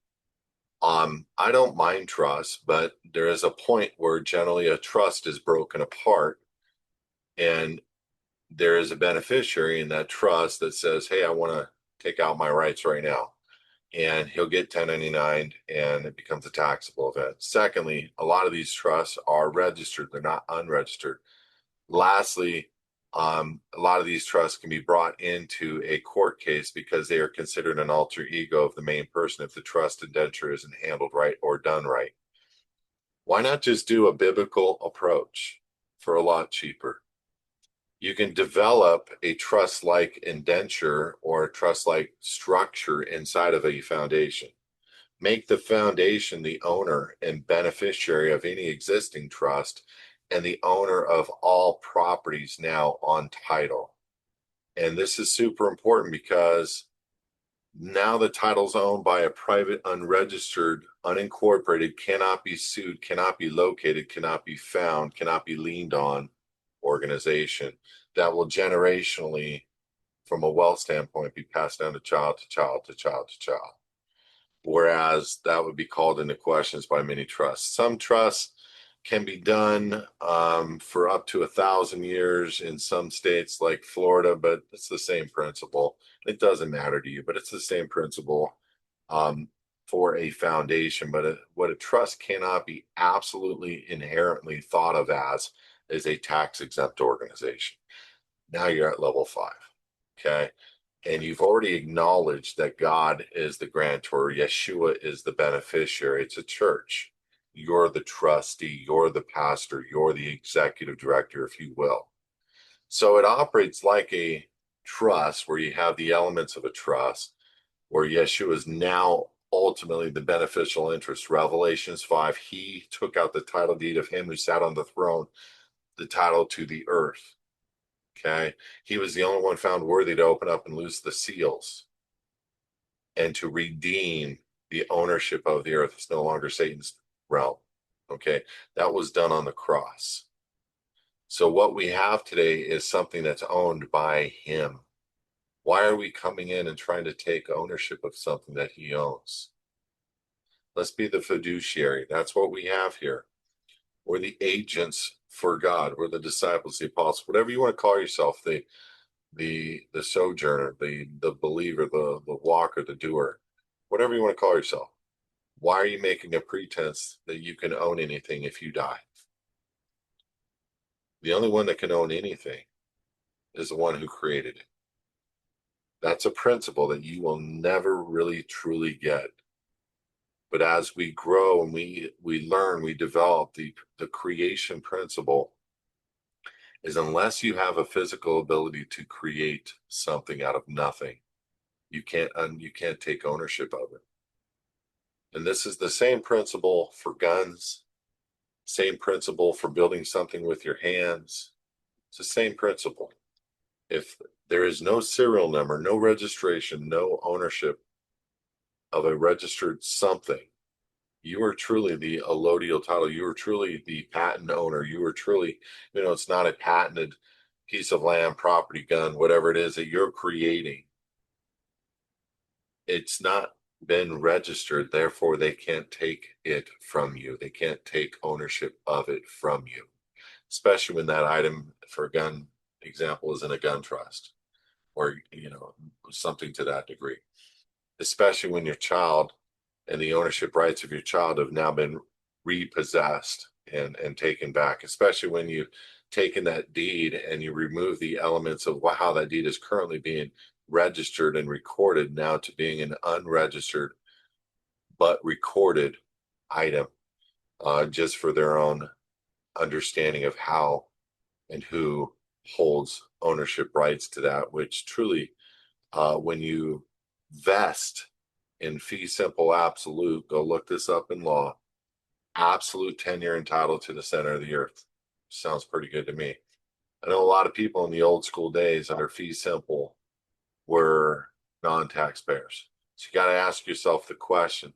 I don't mind trust, but there is a point where generally a trust is broken apart, and there is a beneficiary in that trust that says, hey, I want to take out my rights right now. And he'll get 1099 and it becomes a taxable event. Secondly, a lot of these trusts are registered, they're not unregistered. Lastly, a lot of these trusts can be brought into a court case because they are considered an alter ego of the main person if the trust indenture isn't handled right or done right. Why not just do a biblical approach for a lot cheaper? You can develop a trust-like indenture or a trust-like structure inside of a foundation. Make the foundation the owner and beneficiary of any existing trust and the owner of all properties now on title. And this is super important because now the title's owned by a private, unregistered, unincorporated, cannot be sued, cannot be located, cannot be found, cannot be leaned on organization that will generationally, from a wealth standpoint, be passed down to child to child to child to child. Whereas that would be called into questions by many trusts. Some trusts can be done for up to 1,000 years in some states like Florida, but it's the same principle. It doesn't matter to you, but it's the same principle for a foundation. But what a trust cannot be absolutely inherently thought of as is a tax exempt organization. Now you're at level 5. Okay. And you've already acknowledged that God is the grantor, Yeshua is the beneficiary. It's a church. You're the trustee, you're the pastor, you're the executive director, if you will. So it operates like a trust where you have the elements of a trust, where Yeshua is now ultimately the beneficial interest. Revelations 5, he took out the title deed of him who sat on the throne, the title to the earth. Okay. He was the only one found worthy to open up and loose the seals and to redeem the ownership of the earth. It's no longer Satan's realm. Okay. That was done on the cross. So what we have today is something that's owned by him. Why are we coming in and trying to take ownership of something that he owns? Let's be the fiduciary. That's what we have here. We're the agents for God. We're the disciples, the apostles, whatever you want to call yourself, the sojourner, the believer, the walker, the doer, whatever you want to call yourself. Why are you making a pretense that you can own anything if you die? The only one that can own anything is the one who created it. That's a principle that you will never really truly get. But as we grow and we learn, we develop the creation principle is unless you have a physical ability to create something out of nothing, you can't take ownership of it. And this is the same principle for guns, same principle for building something with your hands. It's the same principle. If there is no serial number, no registration, no ownership of a registered something, you are truly the allodial title. You are truly the patent owner. You are truly, it's not a patented piece of land, property, gun, whatever it is that you're creating. It's not been registered, therefore they can't take it from you. They can't take ownership of it from you, especially when that item, for a gun example, is in a gun trust or, something to that degree, especially when your child and the ownership rights of your child have now been repossessed and taken back, especially when you've taken that deed and you remove the elements of how that deed is currently being registered and recorded now to being an unregistered but recorded item, just for their own understanding of how and who holds ownership rights to that, which truly, when you vest in fee simple absolute, go look this up in law, absolute tenure and title to the center of the earth. Sounds pretty good to me. I know a lot of people in the old school days under fee simple were non-taxpayers. So you got to ask yourself the question,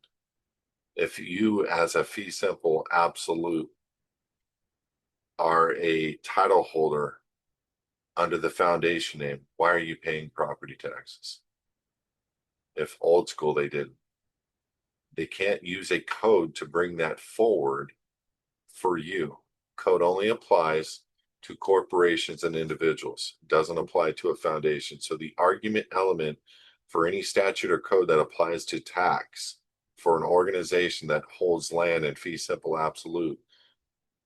if you as a fee simple absolute are a title holder under the foundation name, why are you paying property taxes? If old school they They can't use a code to bring that forward for you. Code only applies to corporations and individuals. It doesn't apply to a foundation. So the argument element for any statute or code that applies to tax for an organization that holds land in fee simple absolute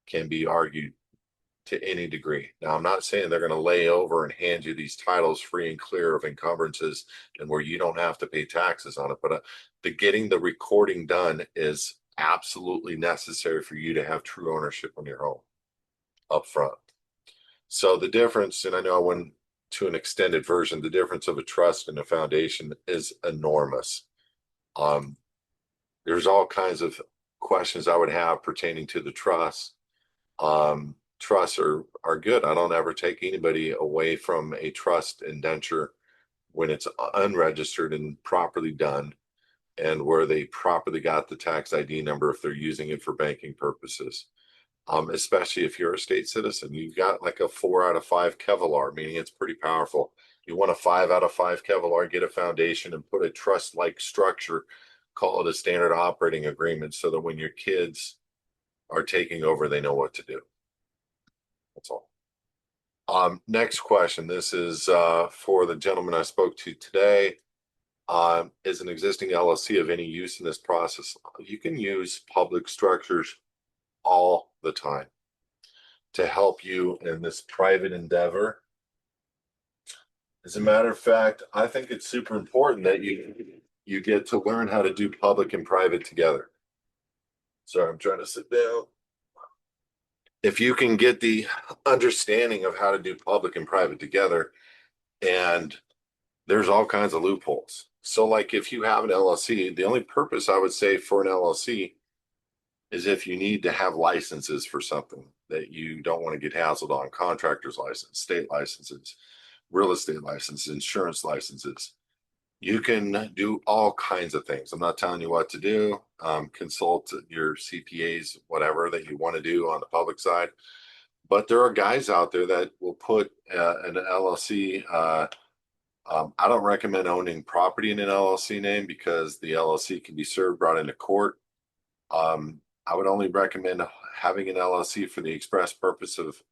can be argued to any degree. Now, I'm not saying they're going to lay over and hand you these titles free and clear of encumbrances and where you don't have to pay taxes on it, but the getting the recording done is absolutely necessary for you to have true ownership on your home up front. So the difference, and I know I went to an extended version, the difference of a trust and a foundation is enormous. There's all kinds of questions I would have pertaining to the trust. Trusts are good. I don't ever take anybody away from a trust indenture when it's unregistered and properly done, and where they properly got the tax ID number if they're using it for banking purposes. Especially if you're a state citizen, you've got like a 4 out of 5 Kevlar, meaning it's pretty powerful. You want a 5 out of 5 Kevlar, get a foundation and put a trust-like structure, call it a standard operating agreement, so that when your kids are taking over, they know what to do. That's all. Next question. This is for the gentleman I spoke to today. Is an existing LLC of any use in this process? You can use public structures all the time to help you in this private endeavor. As a matter of fact, I think it's super important that you get to learn how to do public and private together. Sorry, I'm trying to sit down. If you can get the understanding of how to do public and private together, and there's all kinds of loopholes. So like if you have an LLC, the only purpose I would say for an LLC is if you need to have licenses for something that you don't want to get hassled on: contractor's license, state licenses, real estate licenses, insurance licenses. You can do all kinds of things. I'm not telling you what to do. Consult your CPAs, whatever that you want to do on the public side. But there are guys out there that will put an LLC. I don't recommend owning property in an LLC name because the LLC can be served, brought into court. I would only recommend having an LLC for the express purpose of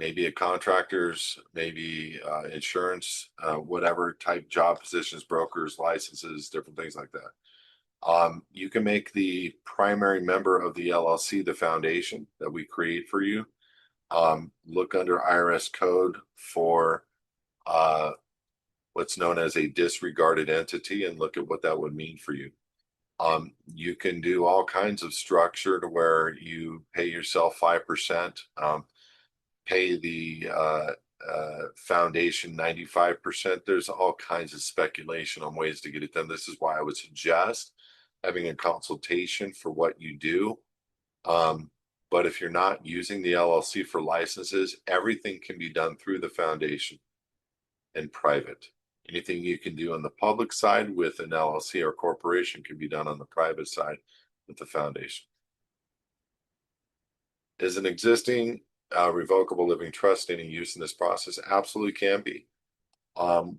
maybe a contractor's, maybe insurance, whatever type job positions, brokers, licenses, different things like that. You can make the primary member of the LLC the foundation that we create for you. Look under IRS code for what's known as a disregarded entity and look at what that would mean for you. You can do all kinds of structure to where you pay yourself 5%, pay the foundation 95%. There's all kinds of speculation on ways to get it done. This is why I would suggest having a consultation for what you do. But if you're not using the LLC for licenses, everything can be done through the foundation and private. Anything you can do on the public side with an LLC or corporation can be done on the private side with the foundation. Is an existing revocable living trust any use in this process? Absolutely can be.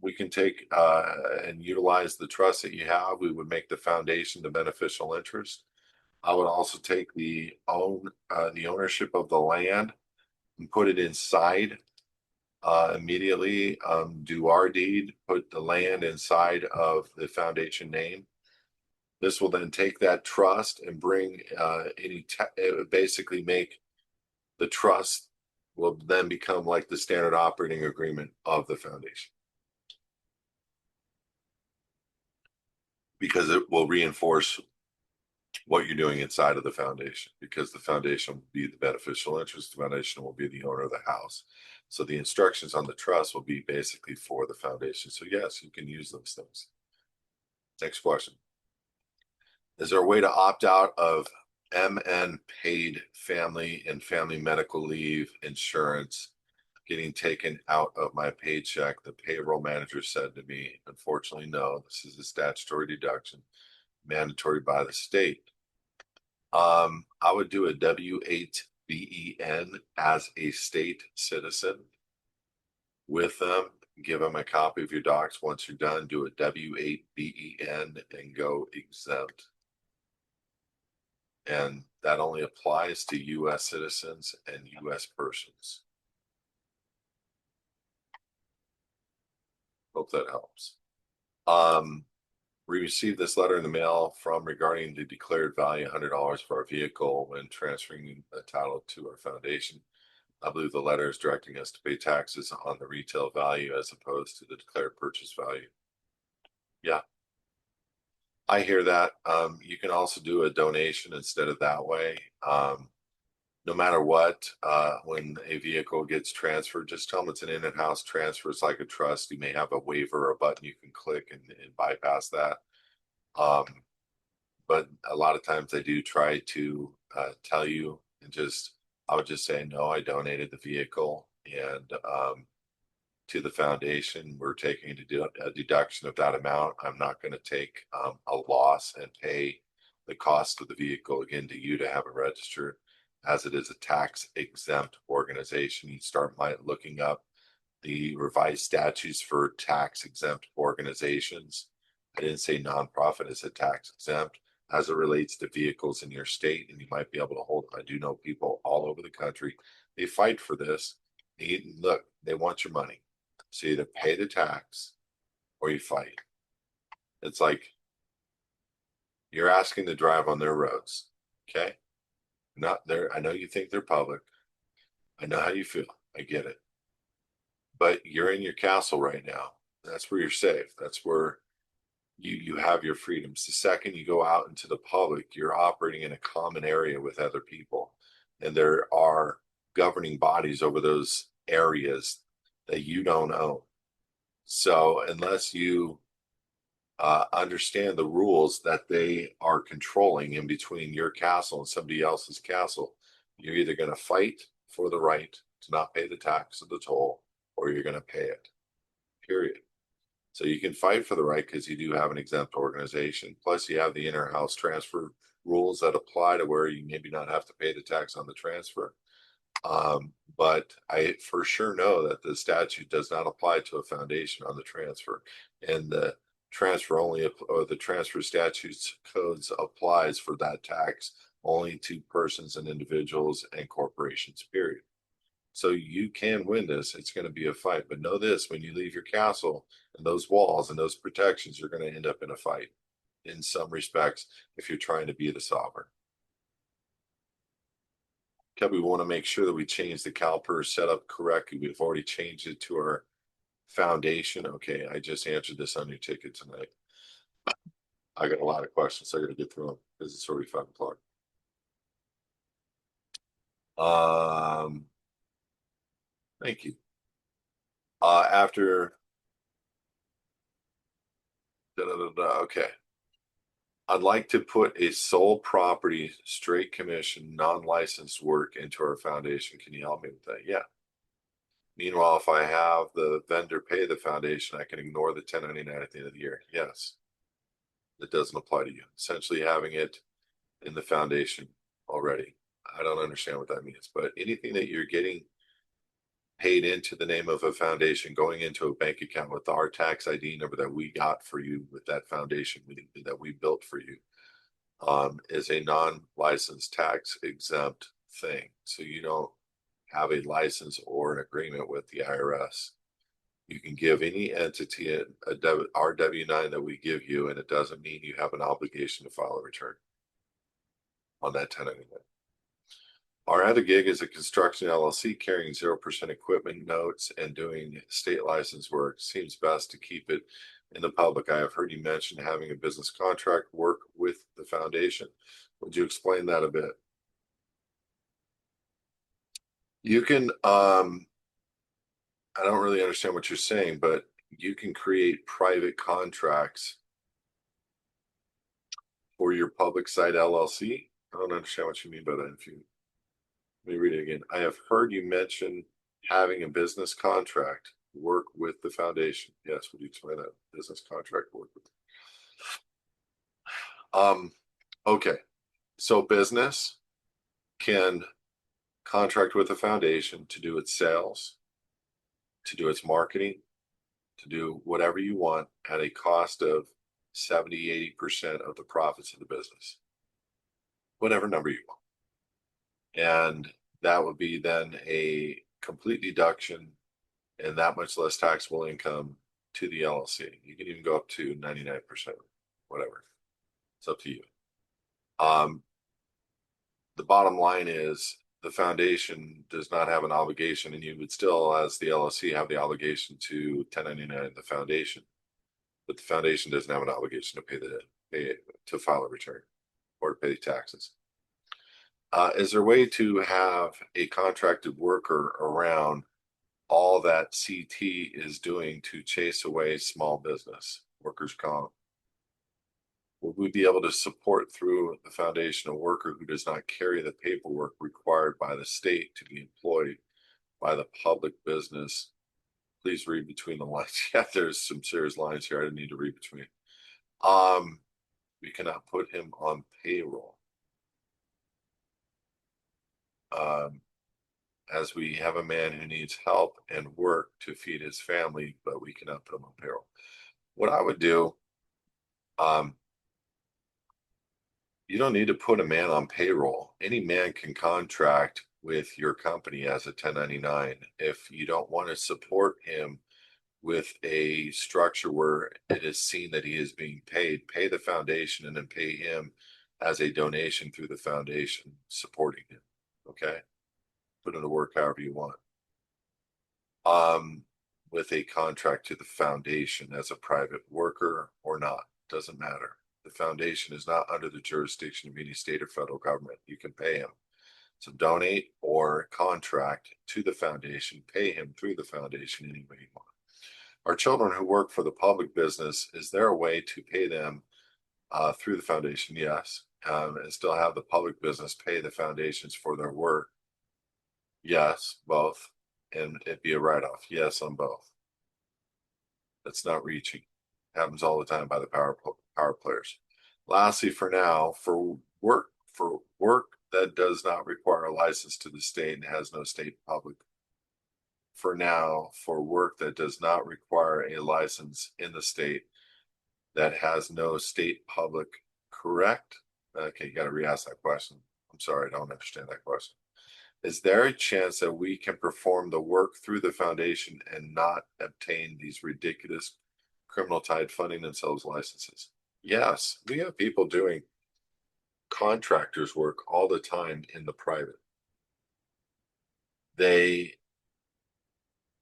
We can take and utilize the trust that you have. We would make the foundation the beneficial interest. I would also take the ownership of the land and put it inside immediately, do our deed, put the land inside of the foundation name. This will then take that trust and bring basically make the trust will then become like the standard operating agreement of the foundation, because it will reinforce what you're doing inside of the foundation, because the foundation will be the beneficial interest, the foundation will be the owner of the house. So the instructions on the trust will be basically for the foundation. So yes, you can use those things. Next question. Is there a way to opt out of MN paid family and family medical leave insurance getting taken out of my paycheck? The payroll manager said to me, unfortunately, no, this is a statutory deduction mandatory by the state. I would do a W-8-BEN as a state citizen with them, give them a copy of your docs. Once you're done, do a W-8-BEN and go exempt. And that only applies to U.S. citizens and U.S. persons. Hope that helps. We received this letter in the mail from regarding the declared value $100 for our vehicle when transferring the title to our foundation. I believe the letter is directing us to pay taxes on the retail value as opposed to the declared purchase value. Yeah, I hear that. You can also do a donation instead of that way. No matter what, when a vehicle gets transferred, just tell them it's an in-house transfer. It's like a trust. You may have a waiver or a button you can click and bypass that. But a lot of times they do try to tell you, and I would just say, no, I donated the vehicle and to the foundation. We're taking a deduction of that amount. I'm not going to take a loss and pay the cost of the vehicle again to you to have it registered, as it is a tax exempt organization. You start looking up the revised statutes for tax exempt organizations. I didn't say nonprofit, I said tax exempt as it relates to vehicles in your state, and you might be able to hold. I do know people all over the country. They fight for this. Look, they want your money. So you either pay the tax or you fight. It's like you're asking to drive on their roads. Okay. Not there. I know you think they're public. I know how you feel. I get it. But you're in your castle right now. That's where you're safe. That's where you have your freedoms. The second you go out into the public, you're operating in a common area with other people. And there are governing bodies over those areas that you don't own. So unless you understand the rules that they are controlling in between your castle and somebody else's castle, you're either going to fight for the right to not pay the tax or the toll, or you're going to pay it, period. So you can fight for the right because you do have an exempt organization. Plus you have the inter-house transfer rules that apply to where you maybe not have to pay the tax on the transfer. But I for sure know that the statute does not apply to a foundation on the transfer, and the transfer only, or the transfer statutes codes applies for that tax only to persons and individuals and corporations, period. So you can win this. It's going to be a fight, but know this: when you leave your castle and those walls and those protections, you're going to end up in a fight in some respects if you're trying to be the sovereign. Okay, we want to make sure that we change the CalPERS setup correctly. We've already changed it to our foundation. Okay, I just answered this on your ticket tonight. I got a lot of questions, so I got to get through them because it's already 5 o'clock. Thank you. After okay. I'd like to put a sole property, straight commission, non-licensed work into our foundation. Can you help me with that? Yeah. Meanwhile, if I have the vendor pay the foundation, I can ignore the 1099 at the end of the year. Yes. That doesn't apply to you. Essentially having it in the foundation already. I don't understand what that means, but anything that you're getting paid into the name of a foundation, going into a bank account with our tax ID number that we got for you with that foundation that we built for you, is a non-licensed tax exempt thing. So you don't have a license or an agreement with the IRS. You can give any entity our W-9 that we give you, and it doesn't mean you have an obligation to file a return on that 1099. Our other gig is a construction LLC carrying 0% equipment notes and doing state license work. Seems best to keep it in the public. I have heard you mention having a business contract work with the foundation. Would you explain that a bit? You can, I don't really understand what you're saying, but you can create private contracts for your public site LLC. I don't understand what you mean by that. Let me read it again. I have heard you mention having a business contract work with the foundation. Yes, would you explain that? Business contract work with? Okay. So business can contract with the foundation to do its sales, to do its marketing, to do whatever you want at a cost of 70-80% of the profits of the business, whatever number you want. And that would be then a complete deduction and that much less taxable income to the LLC. You can even go up to 99%, whatever. It's up to you. The bottom line is the foundation does not have an obligation, and you would still, as the LLC, have the obligation to 1099 the foundation, but the foundation doesn't have an obligation to to file a return or to pay taxes. Is there a way to have a contracted worker around all that CT is doing to chase away small business, workers' comp? Will we be able to support through the foundation a worker who does not carry the paperwork required by the state to be employed by the public business? Please read between the lines. Yeah, there's some serious lines here I didn't need to read between. We cannot put him on payroll. As we have a man who needs help and work to feed his family, but we cannot put him on payroll. What I would do, you don't need to put a man on payroll. Any man can contract with your company as a 1099. If you don't want to support him with a structure where it is seen that he is being paid, pay the foundation and then pay him as a donation through the foundation supporting him. Okay? Put him to work however you want. With a contract to the foundation as a private worker or not, doesn't matter. The foundation is not under the jurisdiction of any state or federal government. You can pay him. So donate or contract to the foundation, pay him through the foundation any way you want. Our children who work for the public business, is there a way to pay them through the foundation? Yes. And still have the public business pay the foundations for their work? Yes, both. And it'd be a write-off. Yes, on both. That's not reaching. Happens all the time by the power players. Lastly, for now, for work that does not require a license to the state and has no state public. For now, for work that does not require a license in the state that has no state public, correct? Okay, you got to re-ask that question. I'm sorry, I don't understand that question. Is there a chance that we can perform the work through the foundation and not obtain these ridiculous criminal tide funding themselves licenses? Yes, we have people doing contractors work all the time in the private. They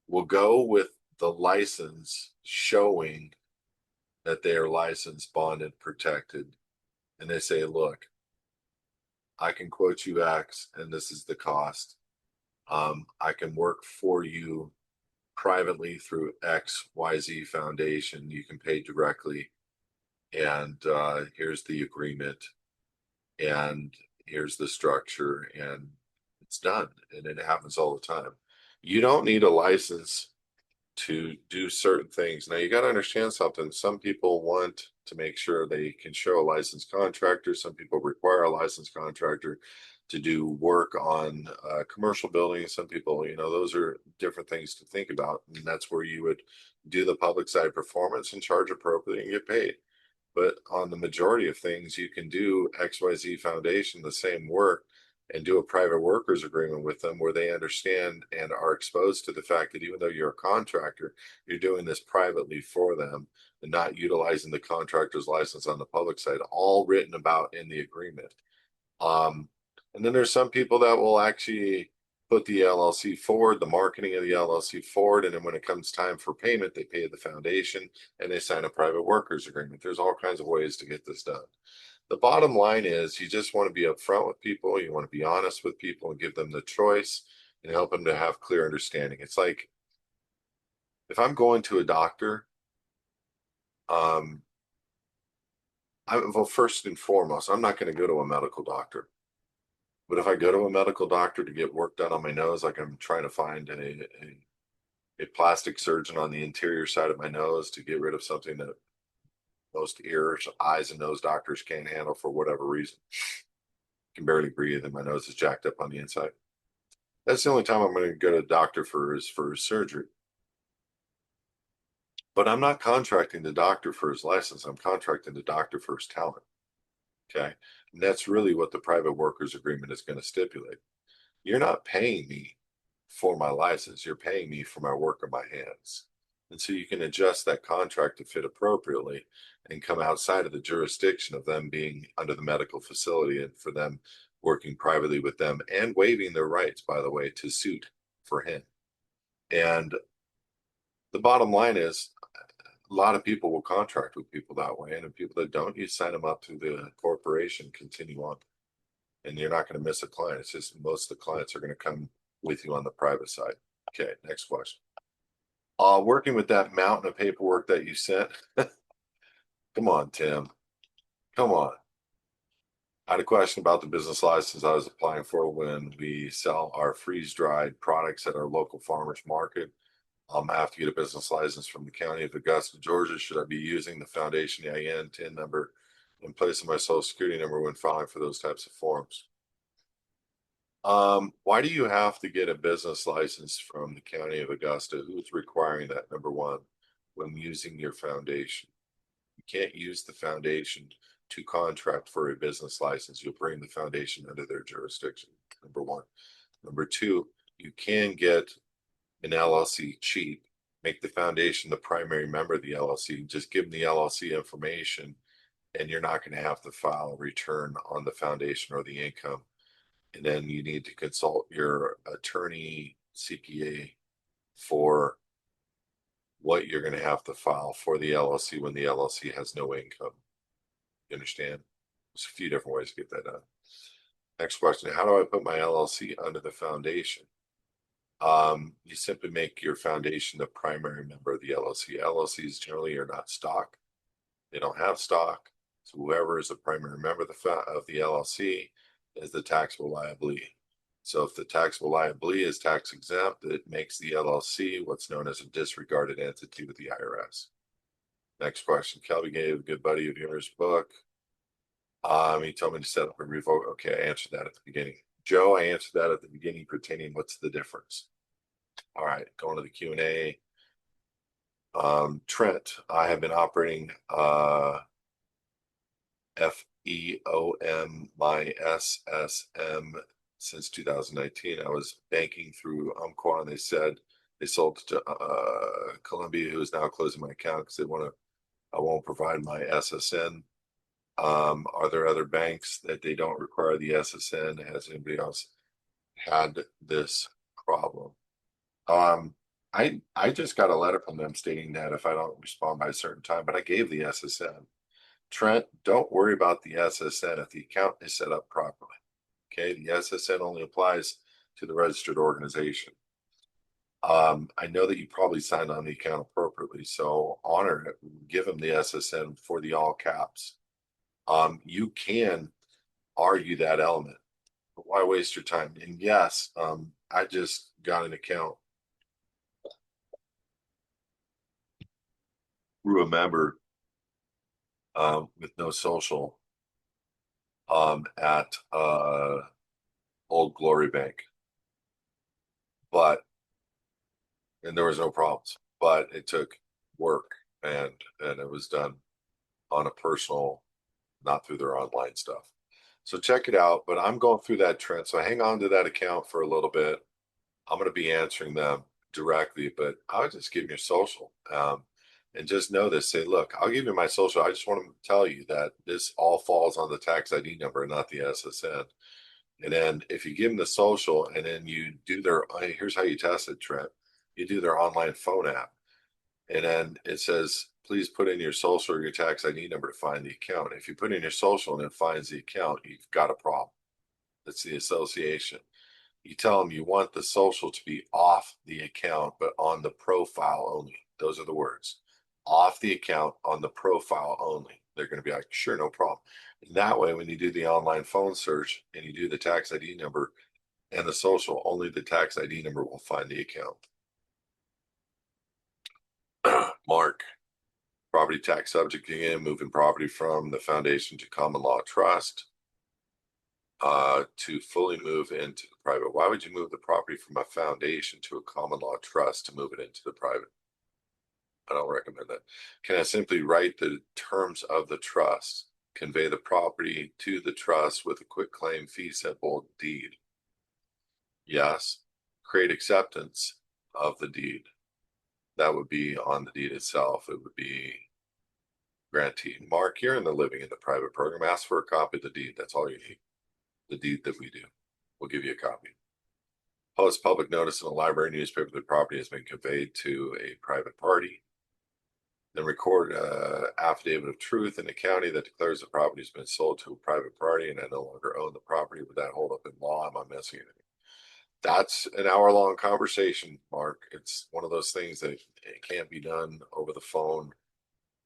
will go with the license showing that they are licensed, bonded, protected. And they say, look, I can quote you X and this is the cost. I can work for you privately through XYZ Foundation. You can pay directly. And here's the agreement. And here's the structure. And it's done. And it happens all the time. You don't need a license to do certain things. Now you got to understand something. Some people want to make sure they can show a licensed contractor. Some people require a licensed contractor to do work on commercial buildings. Some people, those are different things to think about. And that's where you would do the public side performance and charge appropriately and get paid. But on the majority of things, you can do XYZ Foundation, the same work, and do a private workers agreement with them where they understand and are exposed to the fact that even though you're a contractor, you're doing this privately for them and not utilizing the contractor's license on the public side, all written about in the agreement. And then there's some people that will actually put the LLC forward, the marketing of the LLC forward, and then when it comes time for payment, they pay the foundation and they sign a private workers agreement. There's all kinds of ways to get this done. The bottom line is you just want to be upfront with people. You want to be honest with people and give them the choice and help them to have clear understanding. It's like if I'm going to a doctor, well, first and foremost, I'm not going to go to a medical doctor. But if I go to a medical doctor to get work done on my nose, like I'm trying to find a plastic surgeon on the interior side of my nose to get rid of something that most ears, eyes, and nose doctors can't handle for whatever reason. I can barely breathe and my nose is jacked up on the inside. That's the only time I'm going to go to a doctor for his surgery. But I'm not contracting the doctor for his license. I'm contracting the doctor for his talent. Okay. And that's really what the private workers agreement is going to stipulate. You're not paying me for my license. You're paying me for my work of my hands. And so you can adjust that contract to fit appropriately and come outside of the jurisdiction of them being under the medical facility and for them working privately with them and waiving their rights, by the way, to suit for him. And the bottom line is a lot of people will contract with people that way. And the people that don't, you sign them up through the corporation, continue on. And you're not going to miss a client. It's just most of the clients are going to come with you on the private side. Okay, next question. Working with that mountain of paperwork that you sent. Come on, Tim. Come on. I had a question about the business license I was applying for when we sell our freeze-dried products at our local farmers market. I have to get a business license from the county of Augusta, Georgia. Should I be using the foundation EIN, TIN number in place of my social security number when filing for those types of forms? Why do you have to get a business license from the county of Augusta? Who's requiring that, number one, when using your foundation? You can't use the foundation to contract for a business license. You'll bring the foundation under their jurisdiction, number one. Number two, you can get an LLC cheap, make the foundation the primary member of the LLC, just give them the LLC information, and you're not going to have to file a return on the foundation or the income. And then you need to consult your attorney, CPA, for what you're going to have to file for the LLC when the LLC has no income. You understand? There's a few different ways to get that done. Next question. How do I put my LLC under the foundation? You simply make your foundation the primary member of the LLC. LLCs generally are not stock. They don't have stock. So whoever is the primary member of the LLC is the taxable liability. So if the taxable liability is tax exempt, it makes the LLC what's known as a disregarded entity with the IRS. Next question. Kelby gave a good buddy of yours book. He told me to set up a revoke. Okay, I answered that at the beginning. Joe, I answered that at the beginning pertaining what's the difference. All right, going to the Q&A. Trent, I have been operating FEOM my SSM since 2019. I was banking through Umpqua, and they said they sold to Columbia, who is now closing my account because I won't provide my SSN. Are there other banks that they don't require the SSN? Has anybody else had this problem? I just got a letter from them stating that if I don't respond by a certain time, but I gave the SSN. Trent, don't worry about the SSN if the account is set up properly. Okay, the SSN only applies to the registered organization. I know that you probably signed on the account appropriately, so honor it. Give them the SSN for the all caps. You can argue that element, but why waste your time? And yes, I just got an account through a member with no social at Old Glory Bank, and there was no problems, but it took work and it was done on a personal, not through their online stuff. So check it out. But I'm going through that trend. So hang on to that account for a little bit. I'm going to be answering them directly, but I'll just give you your social. And just know this, say, look, I'll give you my social. I just want to tell you that this all falls on the tax ID number and not the SSN. And then if you give them the social and then you do here's how you test it, Trent. You do their online phone app. And then it says, please put in your social or your tax ID number to find the account. If you put in your social and it finds the account, you've got a problem. That's the association. You tell them you want the social to be off the account, but on the profile only. Those are the words. Off the account, on the profile only. They're going to be like, sure, no problem. And that way, when you do the online phone search and you do the tax ID number and the social, only the tax ID number will find the account. Mark, property tax subject again, moving property from the foundation to common law trust to fully move into the private. Why would you move the property from a foundation to a common law trust to move it into the private? I don't recommend that. Can I simply write the terms of the trust, convey the property to the trust with a quick claim fee simple deed? Yes. Create acceptance of the deed. That would be on the deed itself. It would be grantee. Mark, you're in the living in the private program. Ask for a copy of the deed. That's all you need. The deed that we do. We'll give you a copy. Post public notice in a library newspaper the property has been conveyed to a private party. Then record affidavit of truth in the county that declares the property has been sold to a private party and I no longer own the property. Would that hold up in law? Am I missing anything? That's an hour-long conversation, Mark. It's one of those things that it can't be done over the phone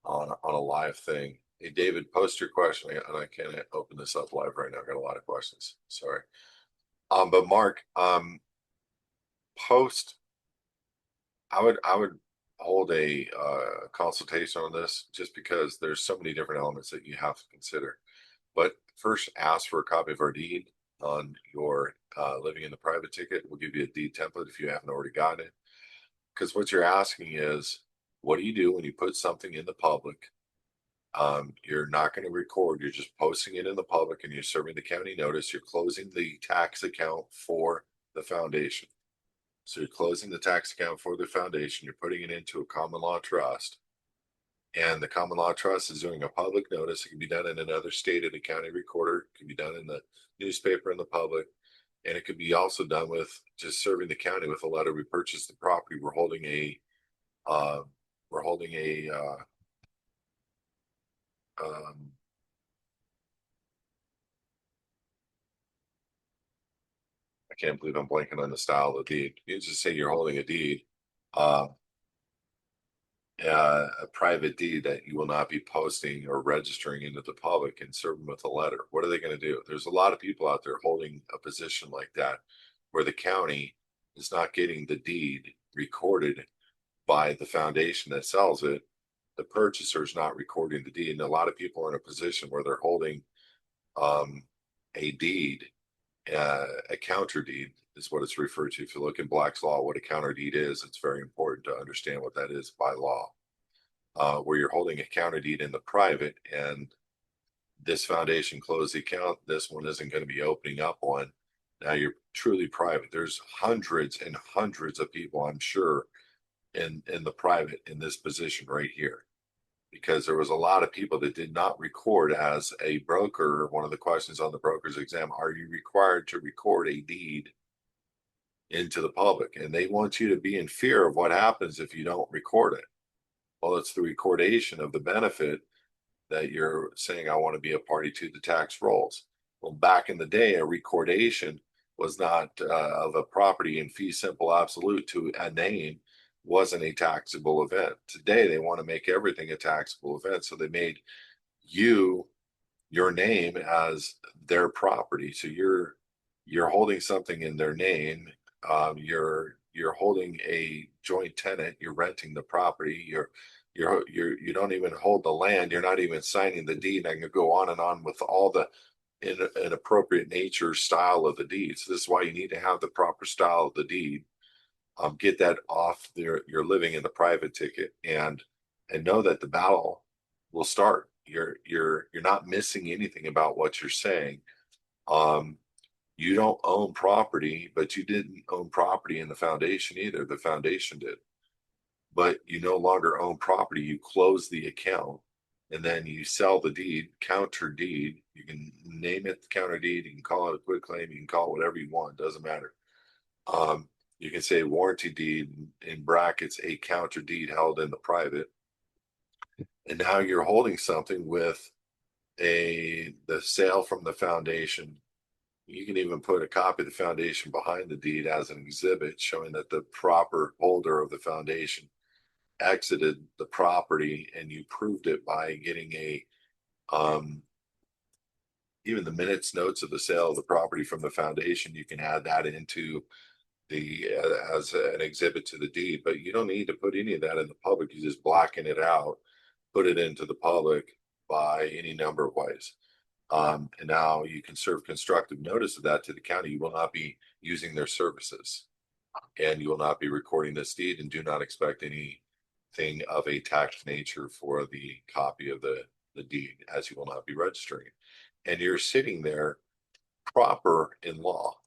on a live thing. Hey, David, post your question, and I can't open this up live right now. I got a lot of questions. Sorry. But Mark, post. I would hold a consultation on this just because there's so many different elements that you have to consider. But first, ask for a copy of our deed on your living in the private ticket. We'll give you a deed template if you haven't already gotten it. Because what you're asking is, what do you do when you put something in the public? You're not going to record, you're just posting it in the public and you're serving the county notice. You're closing the tax account for the foundation. So you're closing the tax account for the foundation, you're putting it into a common law trust. And the common law trust is doing a public notice. It can be done in another state at a county recorder, it can be done in the newspaper in the public, and it could be also done with just serving the county with a letter. We purchased the property. We're holding a uh, we're holding a um, I can't believe I'm blanking on the style of the deed. You just say you're holding a deed, uh, a private deed that you will not be posting or registering into the public, and serve them with a letter. What are they going to do? There's a lot of people out there holding a position like that where the county is not getting the deed recorded by the foundation that sells it. The purchaser is not recording the deed. And a lot of people are in a position where they're holding um, a deed, a counter deed is what it's referred to. If you look in Black's Law, what a counter deed is, it's very important to understand what that is by law. Where you're holding a counter deed in the private and this foundation closed the account, this one isn't going to be opening up one. Now you're truly private. There's hundreds and hundreds of people, I'm sure, in the private in this position right here, because there was a lot of people that did not record as a broker. One of the questions on the broker's exam, are you required to record a deed into the public? And they want you to be in fear of what happens if you don't record it. Well, it's the recordation of the benefit that you're saying, I want to be a party to the tax rolls. Well, back in the day, a recordation was not of a property in fee simple absolute to a name, wasn't a taxable event. Today, they want to make everything a taxable event. So they made your name as their property. So you're holding something in their name. You're holding a joint tenant. You're renting the property. You don't even hold the land. You're not even signing the deed. I can go on and on with all the inappropriate nature style of the deed. So this is why you need to have the proper style of the deed. Get that off your living in the private ticket, and know that the battle will start. You're not missing anything about what you're saying. Um, you don't own property, but you didn't own property in the foundation either. The foundation did. But you no longer own property. You close the account and then you sell the deed, counter deed. You can name it counter deed. You can call it a quit claim. You can call it whatever you want. Doesn't matter. Um, you can say warranty deed in brackets, a counter deed held in the private. And now you're holding something with the sale from the foundation. You can even put a copy of the foundation behind the deed as an exhibit showing that the proper holder of the foundation exited the property, and you proved it by getting um, even the minutes notes of the sale of the property from the foundation. You can add that into the as an exhibit to the deed, but you don't need to put any of that in the public. You just blacken it out, put it into the public by any number of ways. And now you can serve constructive notice of that to the county. You will not be using their services, and you will not be recording this deed, and do not expect any thing of a tax nature for the copy of the deed, as you will not be registering. And you're sitting there proper in law,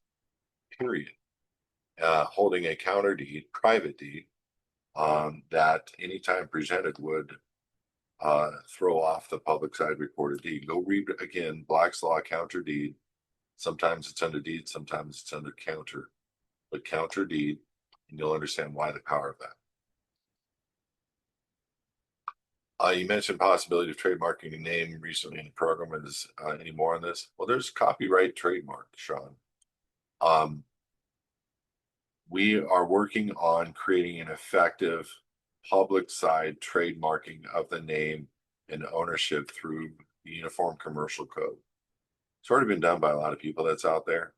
period, holding a counter deed, private deed, that anytime presented would throw off the public side recorded deed. Go read again Black's Law counter deed. Sometimes it's under deed, sometimes it's under counter, but counter deed, and you'll understand why the power of that. You mentioned possibility of trademarking a name recently in the program. Is any more on this? Well, there's copyright trademark, Sean. We are working on creating an effective public side trademarking of the name and ownership through the Uniform Commercial Code. It's already been done by a lot of people that's out there.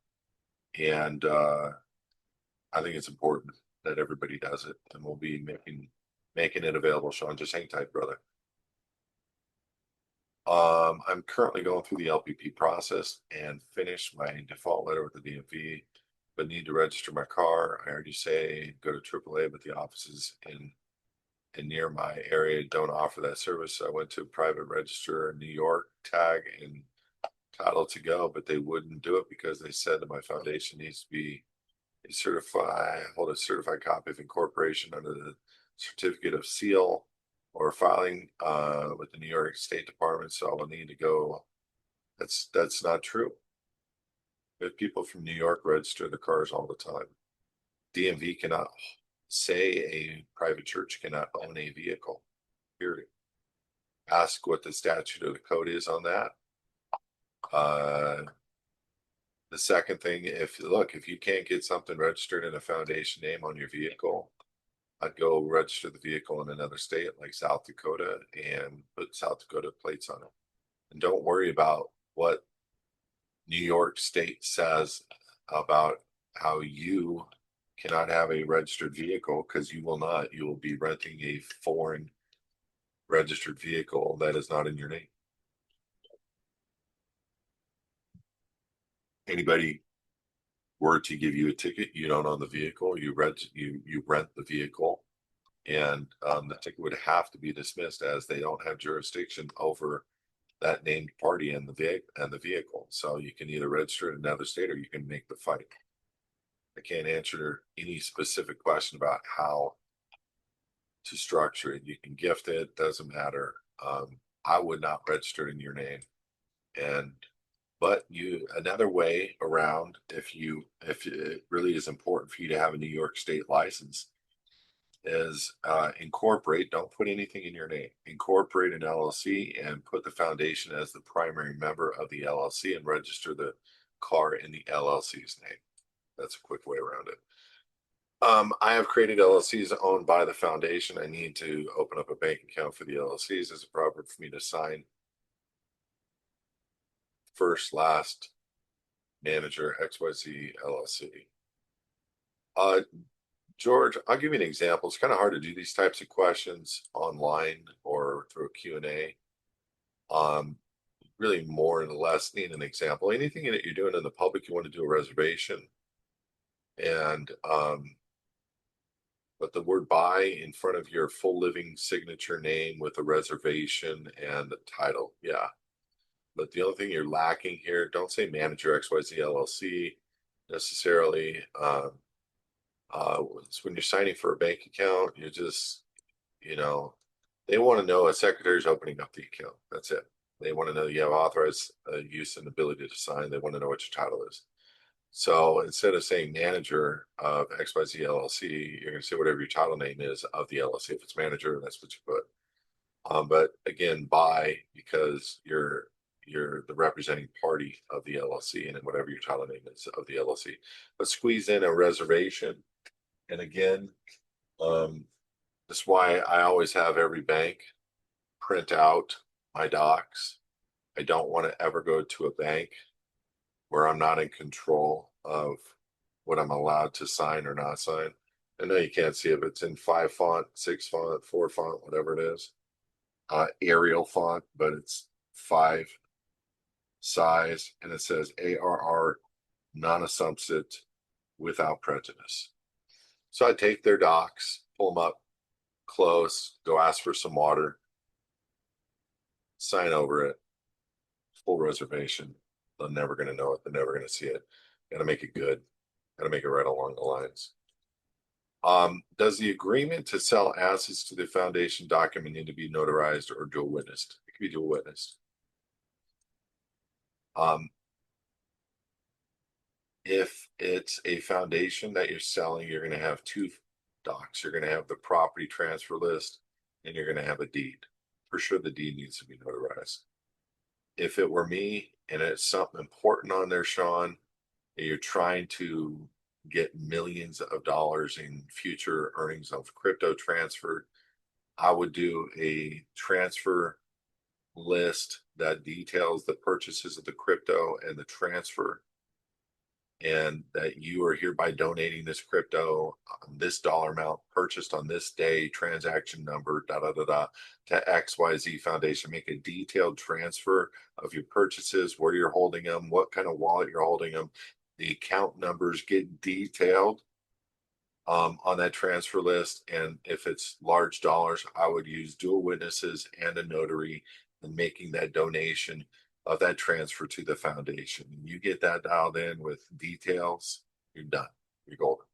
And I think it's important that everybody does it. And we'll be making it available, Sean. Just hang tight, brother. I'm currently going through the LPP process and finished my default letter with the DMV, but need to register my car. I heard you say go to AAA, but the offices in near my area don't offer that service. So I went to a private register in New York, tag and title to go, but they wouldn't do it because they said that my foundation needs to be hold a certified copy of incorporation under the certificate of seal or filing with the New York State Department. So I will need to go. That's not true. If people from New York register their cars all the time, DMV cannot say a private church cannot own a vehicle, period. Ask what the statute of the code is on that. The second thing, if you can't get something registered in a foundation name on your vehicle, I'd go register the vehicle in another state like South Dakota and put South Dakota plates on it. And don't worry about what New York State says about how you cannot have a registered vehicle, because you will not. You will be renting a foreign registered vehicle that is not in your name. Anybody were to give you a ticket, you don't own the vehicle, you rent the vehicle, and the ticket would have to be dismissed as they don't have jurisdiction over that named party and the vehicle. So you can either register in another state or you can make the fight. I can't answer any specific question about how to structure it. You can gift it, doesn't matter. I would not register in your name. But another way around, if it really is important for you to have a New York State license, is incorporate. Don't put anything in your name. Incorporate an LLC and put the foundation as the primary member of the LLC and register the car in the LLC's name. That's a quick way around it. I have created LLCs owned by the foundation. I need to open up a bank account for the LLCs. Is it proper for me to sign first, last, manager, XYZ LLC? George, I'll give you an example. It's kind of hard to do these types of questions online or through a Q&A. Really more and less need an example. Anything that you're doing in the public, you want to do a reservation. And but the word by in front of your full living signature name with a reservation and the title. Yeah. But the only thing you're lacking here, don't say manager XYZ LLC necessarily. It's when you're signing for a bank account, you just, they want to know a secretary's opening up the account. That's it. They want to know you have authorized use and ability to sign. They want to know what your title is. So instead of saying manager of XYZ LLC, you're going to say whatever your title name is of the LLC. If it's manager, that's what you put. But again, by, because you're the representing party of the LLC and whatever your title name is of the LLC. But squeeze in a reservation. And again, that's why I always have every bank print out my docs. I don't want to ever go to a bank where I'm not in control of what I'm allowed to sign or not sign. I know you can't see it, but it's in 5 font, 6 font, 4 font, whatever it is. Arial font, but it's 5 size, and it says ARR non-assumpsit without prejudice. So I take their docs, pull them up, close, go ask for some water, sign over it, full reservation. They're never going to know it. They're never going to see it. Got to make it good. Got to make it right along the lines. Does the agreement to sell assets to the foundation document need to be notarized or dual witnessed? It can be dual witnessed. If it's a foundation that you're selling, you're going to have two docs. You're going to have the property transfer list and you're going to have a deed. For sure, the deed needs to be notarized. If it were me and it's something important on there, Sean, and you're trying to get millions of dollars in future earnings of crypto transferred, I would do a transfer list that details the purchases of the crypto and the transfer, and that you are hereby donating this crypto on this dollar amount purchased on this day, transaction number, da da da da, to XYZ Foundation. Make a detailed transfer of your purchases, where you're holding them, what kind of wallet you're holding them, the account numbers get detailed on that transfer list. And if it's large dollars, I would use dual witnesses and a notary in making that donation of that transfer to the foundation. You get that dialed in with details, you're done. You're golden.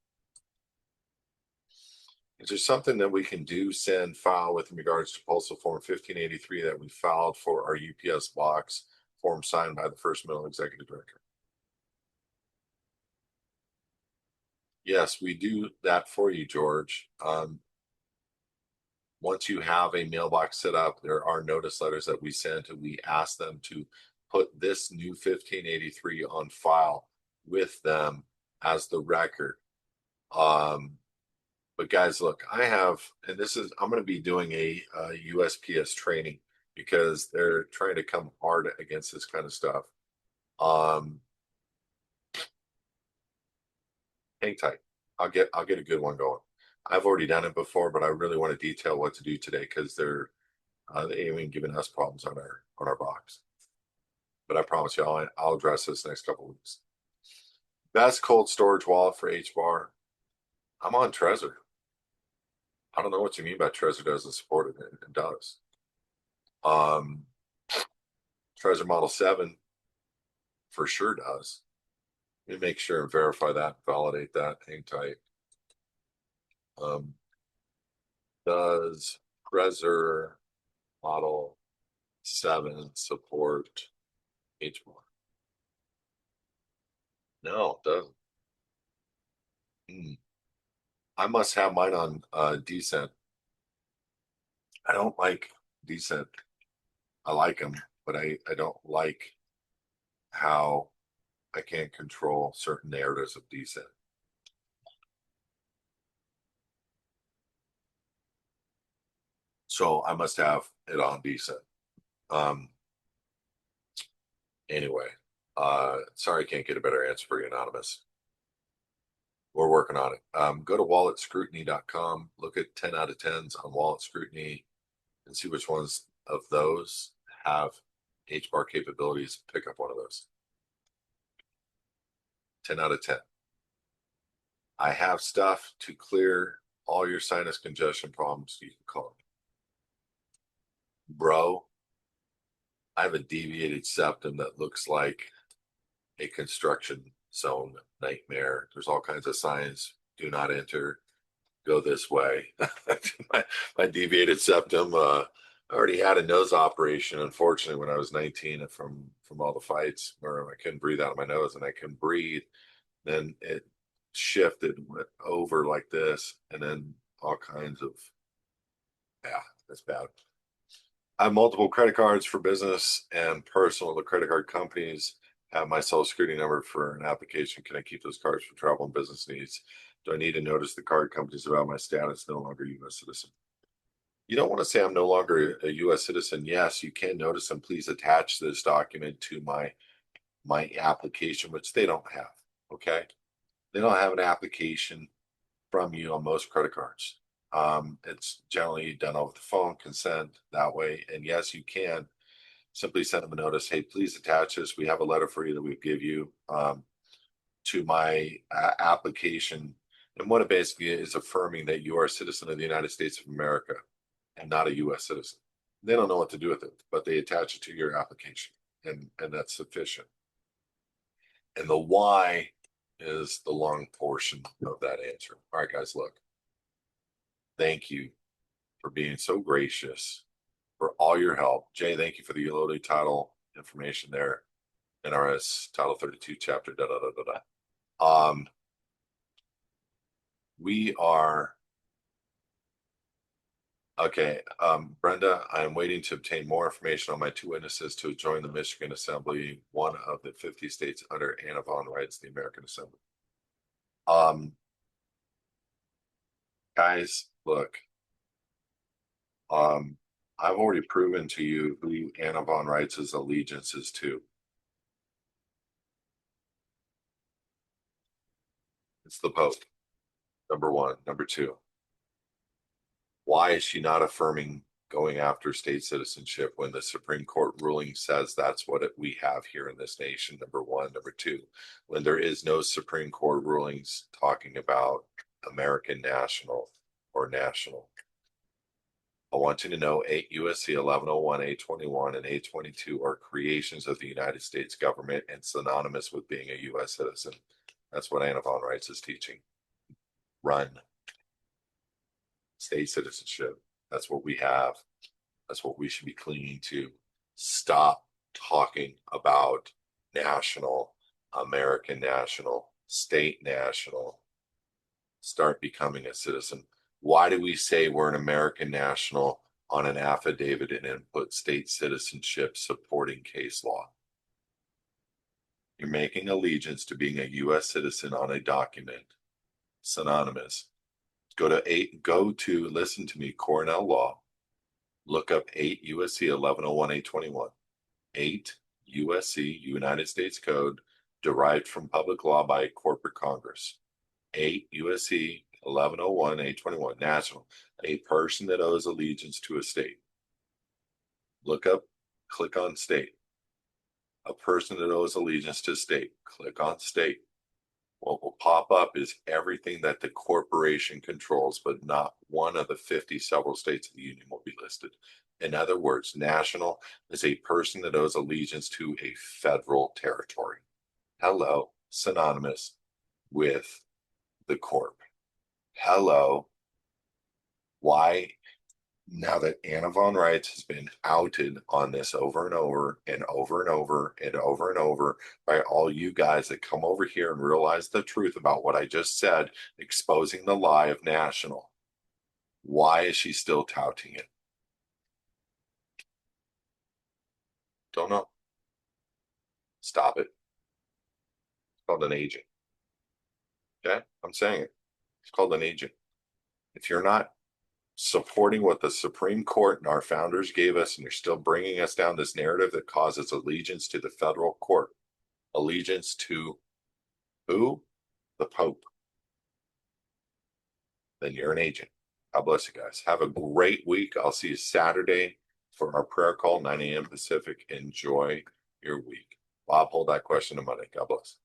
Is there something that we can do, send, file with in regards to Postal Form 1583 that we filed for our UPS box, form signed by the first middle executive director? Yes, we do that for you, George. Once you have a mailbox set up, there are notice letters that we send, and we ask them to put this new 1583 on file with them as the record. But guys, look, I have, and I'm going to be doing a USPS training because they're trying to come hard against this kind of stuff. Hang tight. I'll get a good one going. I've already done it before, but I really want to detail what to do today because they ain't giving us problems on our box. But I promise you, I'll address this next couple of weeks. Best cold storage wallet for HBAR. I'm on Trezor. I don't know what you mean by Trezor doesn't support it. It does. Trezor Model 7 for sure does. Let me make sure and verify that, validate that. Hang tight. Does Trezor Model 7 support HBAR? No, it doesn't. I must have mine on Decent. I don't like Decent. I like them, but I don't like how I can't control certain narratives of Decent. So I must have it on Decent. Anyway, sorry I can't get a better answer for you, Anonymous. We're working on it. Go to walletscrutiny.com, look at 10 out of 10s on Wallet Scrutiny, and see which ones of those have HBAR capabilities. Pick up one of those. 10 out of 10. I have stuff to clear all your sinus congestion problems. You can call me. Bro, I have a deviated septum that looks like a construction zone nightmare. There's all kinds of signs. Do not enter. Go this way. my deviated septum. I already had a nose operation, unfortunately, when I was 19 from all the fights where I couldn't breathe out of my nose, and I couldn't breathe. Then it shifted, went over like this, and then all kinds of, yeah, that's bad. I have multiple credit cards for business and personal. The credit card companies have my social security number for an application. Can I keep those cards for travel and business needs? Do I need to notice the card companies about my status no longer U.S. citizen? You don't want to say I'm no longer a U.S. citizen. Yes, you can notice them. Please attach this document to my application, which they don't have. Okay, they don't have an application from you on most credit cards. It's generally done over the phone, consent that way. And yes, you can simply send them a notice. Hey, please attach this. We have a letter for you that we give you to my application And what it basically is affirming that you are a citizen of the United States of America and not a U.S. citizen. They don't know what to do with it, but they attach it to your application, and that's sufficient. And the why is the long portion of that answer. All right, guys, look. Thank you for being so gracious, for all your help. Jay, thank you for the utility title information there. NRS Title 32, Chapter da da da da da. We are okay. Brenda, I'm waiting to obtain more information on my two witnesses to join the Michigan Assembly, one of the 50 states under Anna Von Reitz, the American Assembly. Guys, look. I've already proven to you who Anna Von Reitz's allegiance is to. It's the Pope, number one. Number two, why is she not affirming going after state citizenship when the Supreme Court ruling says that's what we have here in this nation? Number one. Number two, when there is no Supreme Court rulings talking about American national or national. I want you to know 8 U.S.C. 1101, 821, and 822 are creations of the United States government and synonymous with being a U.S. citizen. That's what Anna Von Reitz is teaching. Run. State citizenship. That's what we have. That's what we should be clinging to. Stop talking about national, American national, state national. Start becoming a citizen. Why do we say we're an American national on an affidavit and input state citizenship supporting case law? You're making allegiance to being a U.S. citizen on a document, synonymous. Go to, listen to me, Cornell Law. Look up 8 U.S.C. 1101, 821. 8 U.S.C. United States Code derived from public law by corporate Congress. 8 U.S.C. 1101, 821, national, a person that owes allegiance to a state. Look up, click on state. A person that owes allegiance to state. Click on state. What will pop up is everything that the corporation controls, but not one of the 50 several states of the union will be listed. In other words, national is a person that owes allegiance to a federal territory. Hello, synonymous with the corp. Hello. Why, now that Anna Von Reitz has been outed on this over and over and over and over and over and over by all you guys that come over here and realize the truth about what I just said, exposing the lie of national, why is she still touting it? Don't know. Stop it. It's called an agent. Okay? I'm saying it. It's called an agent. If you're not supporting what the Supreme Court and our founders gave us, and you're still bringing us down this narrative that causes allegiance to the federal court, allegiance to who? The Pope, then you're an agent. God bless you guys. Have a great week. I'll see you Saturday for our prayer call, 9 a.m. Pacific. Enjoy your week. Bob, hold that question to Monday. God bless.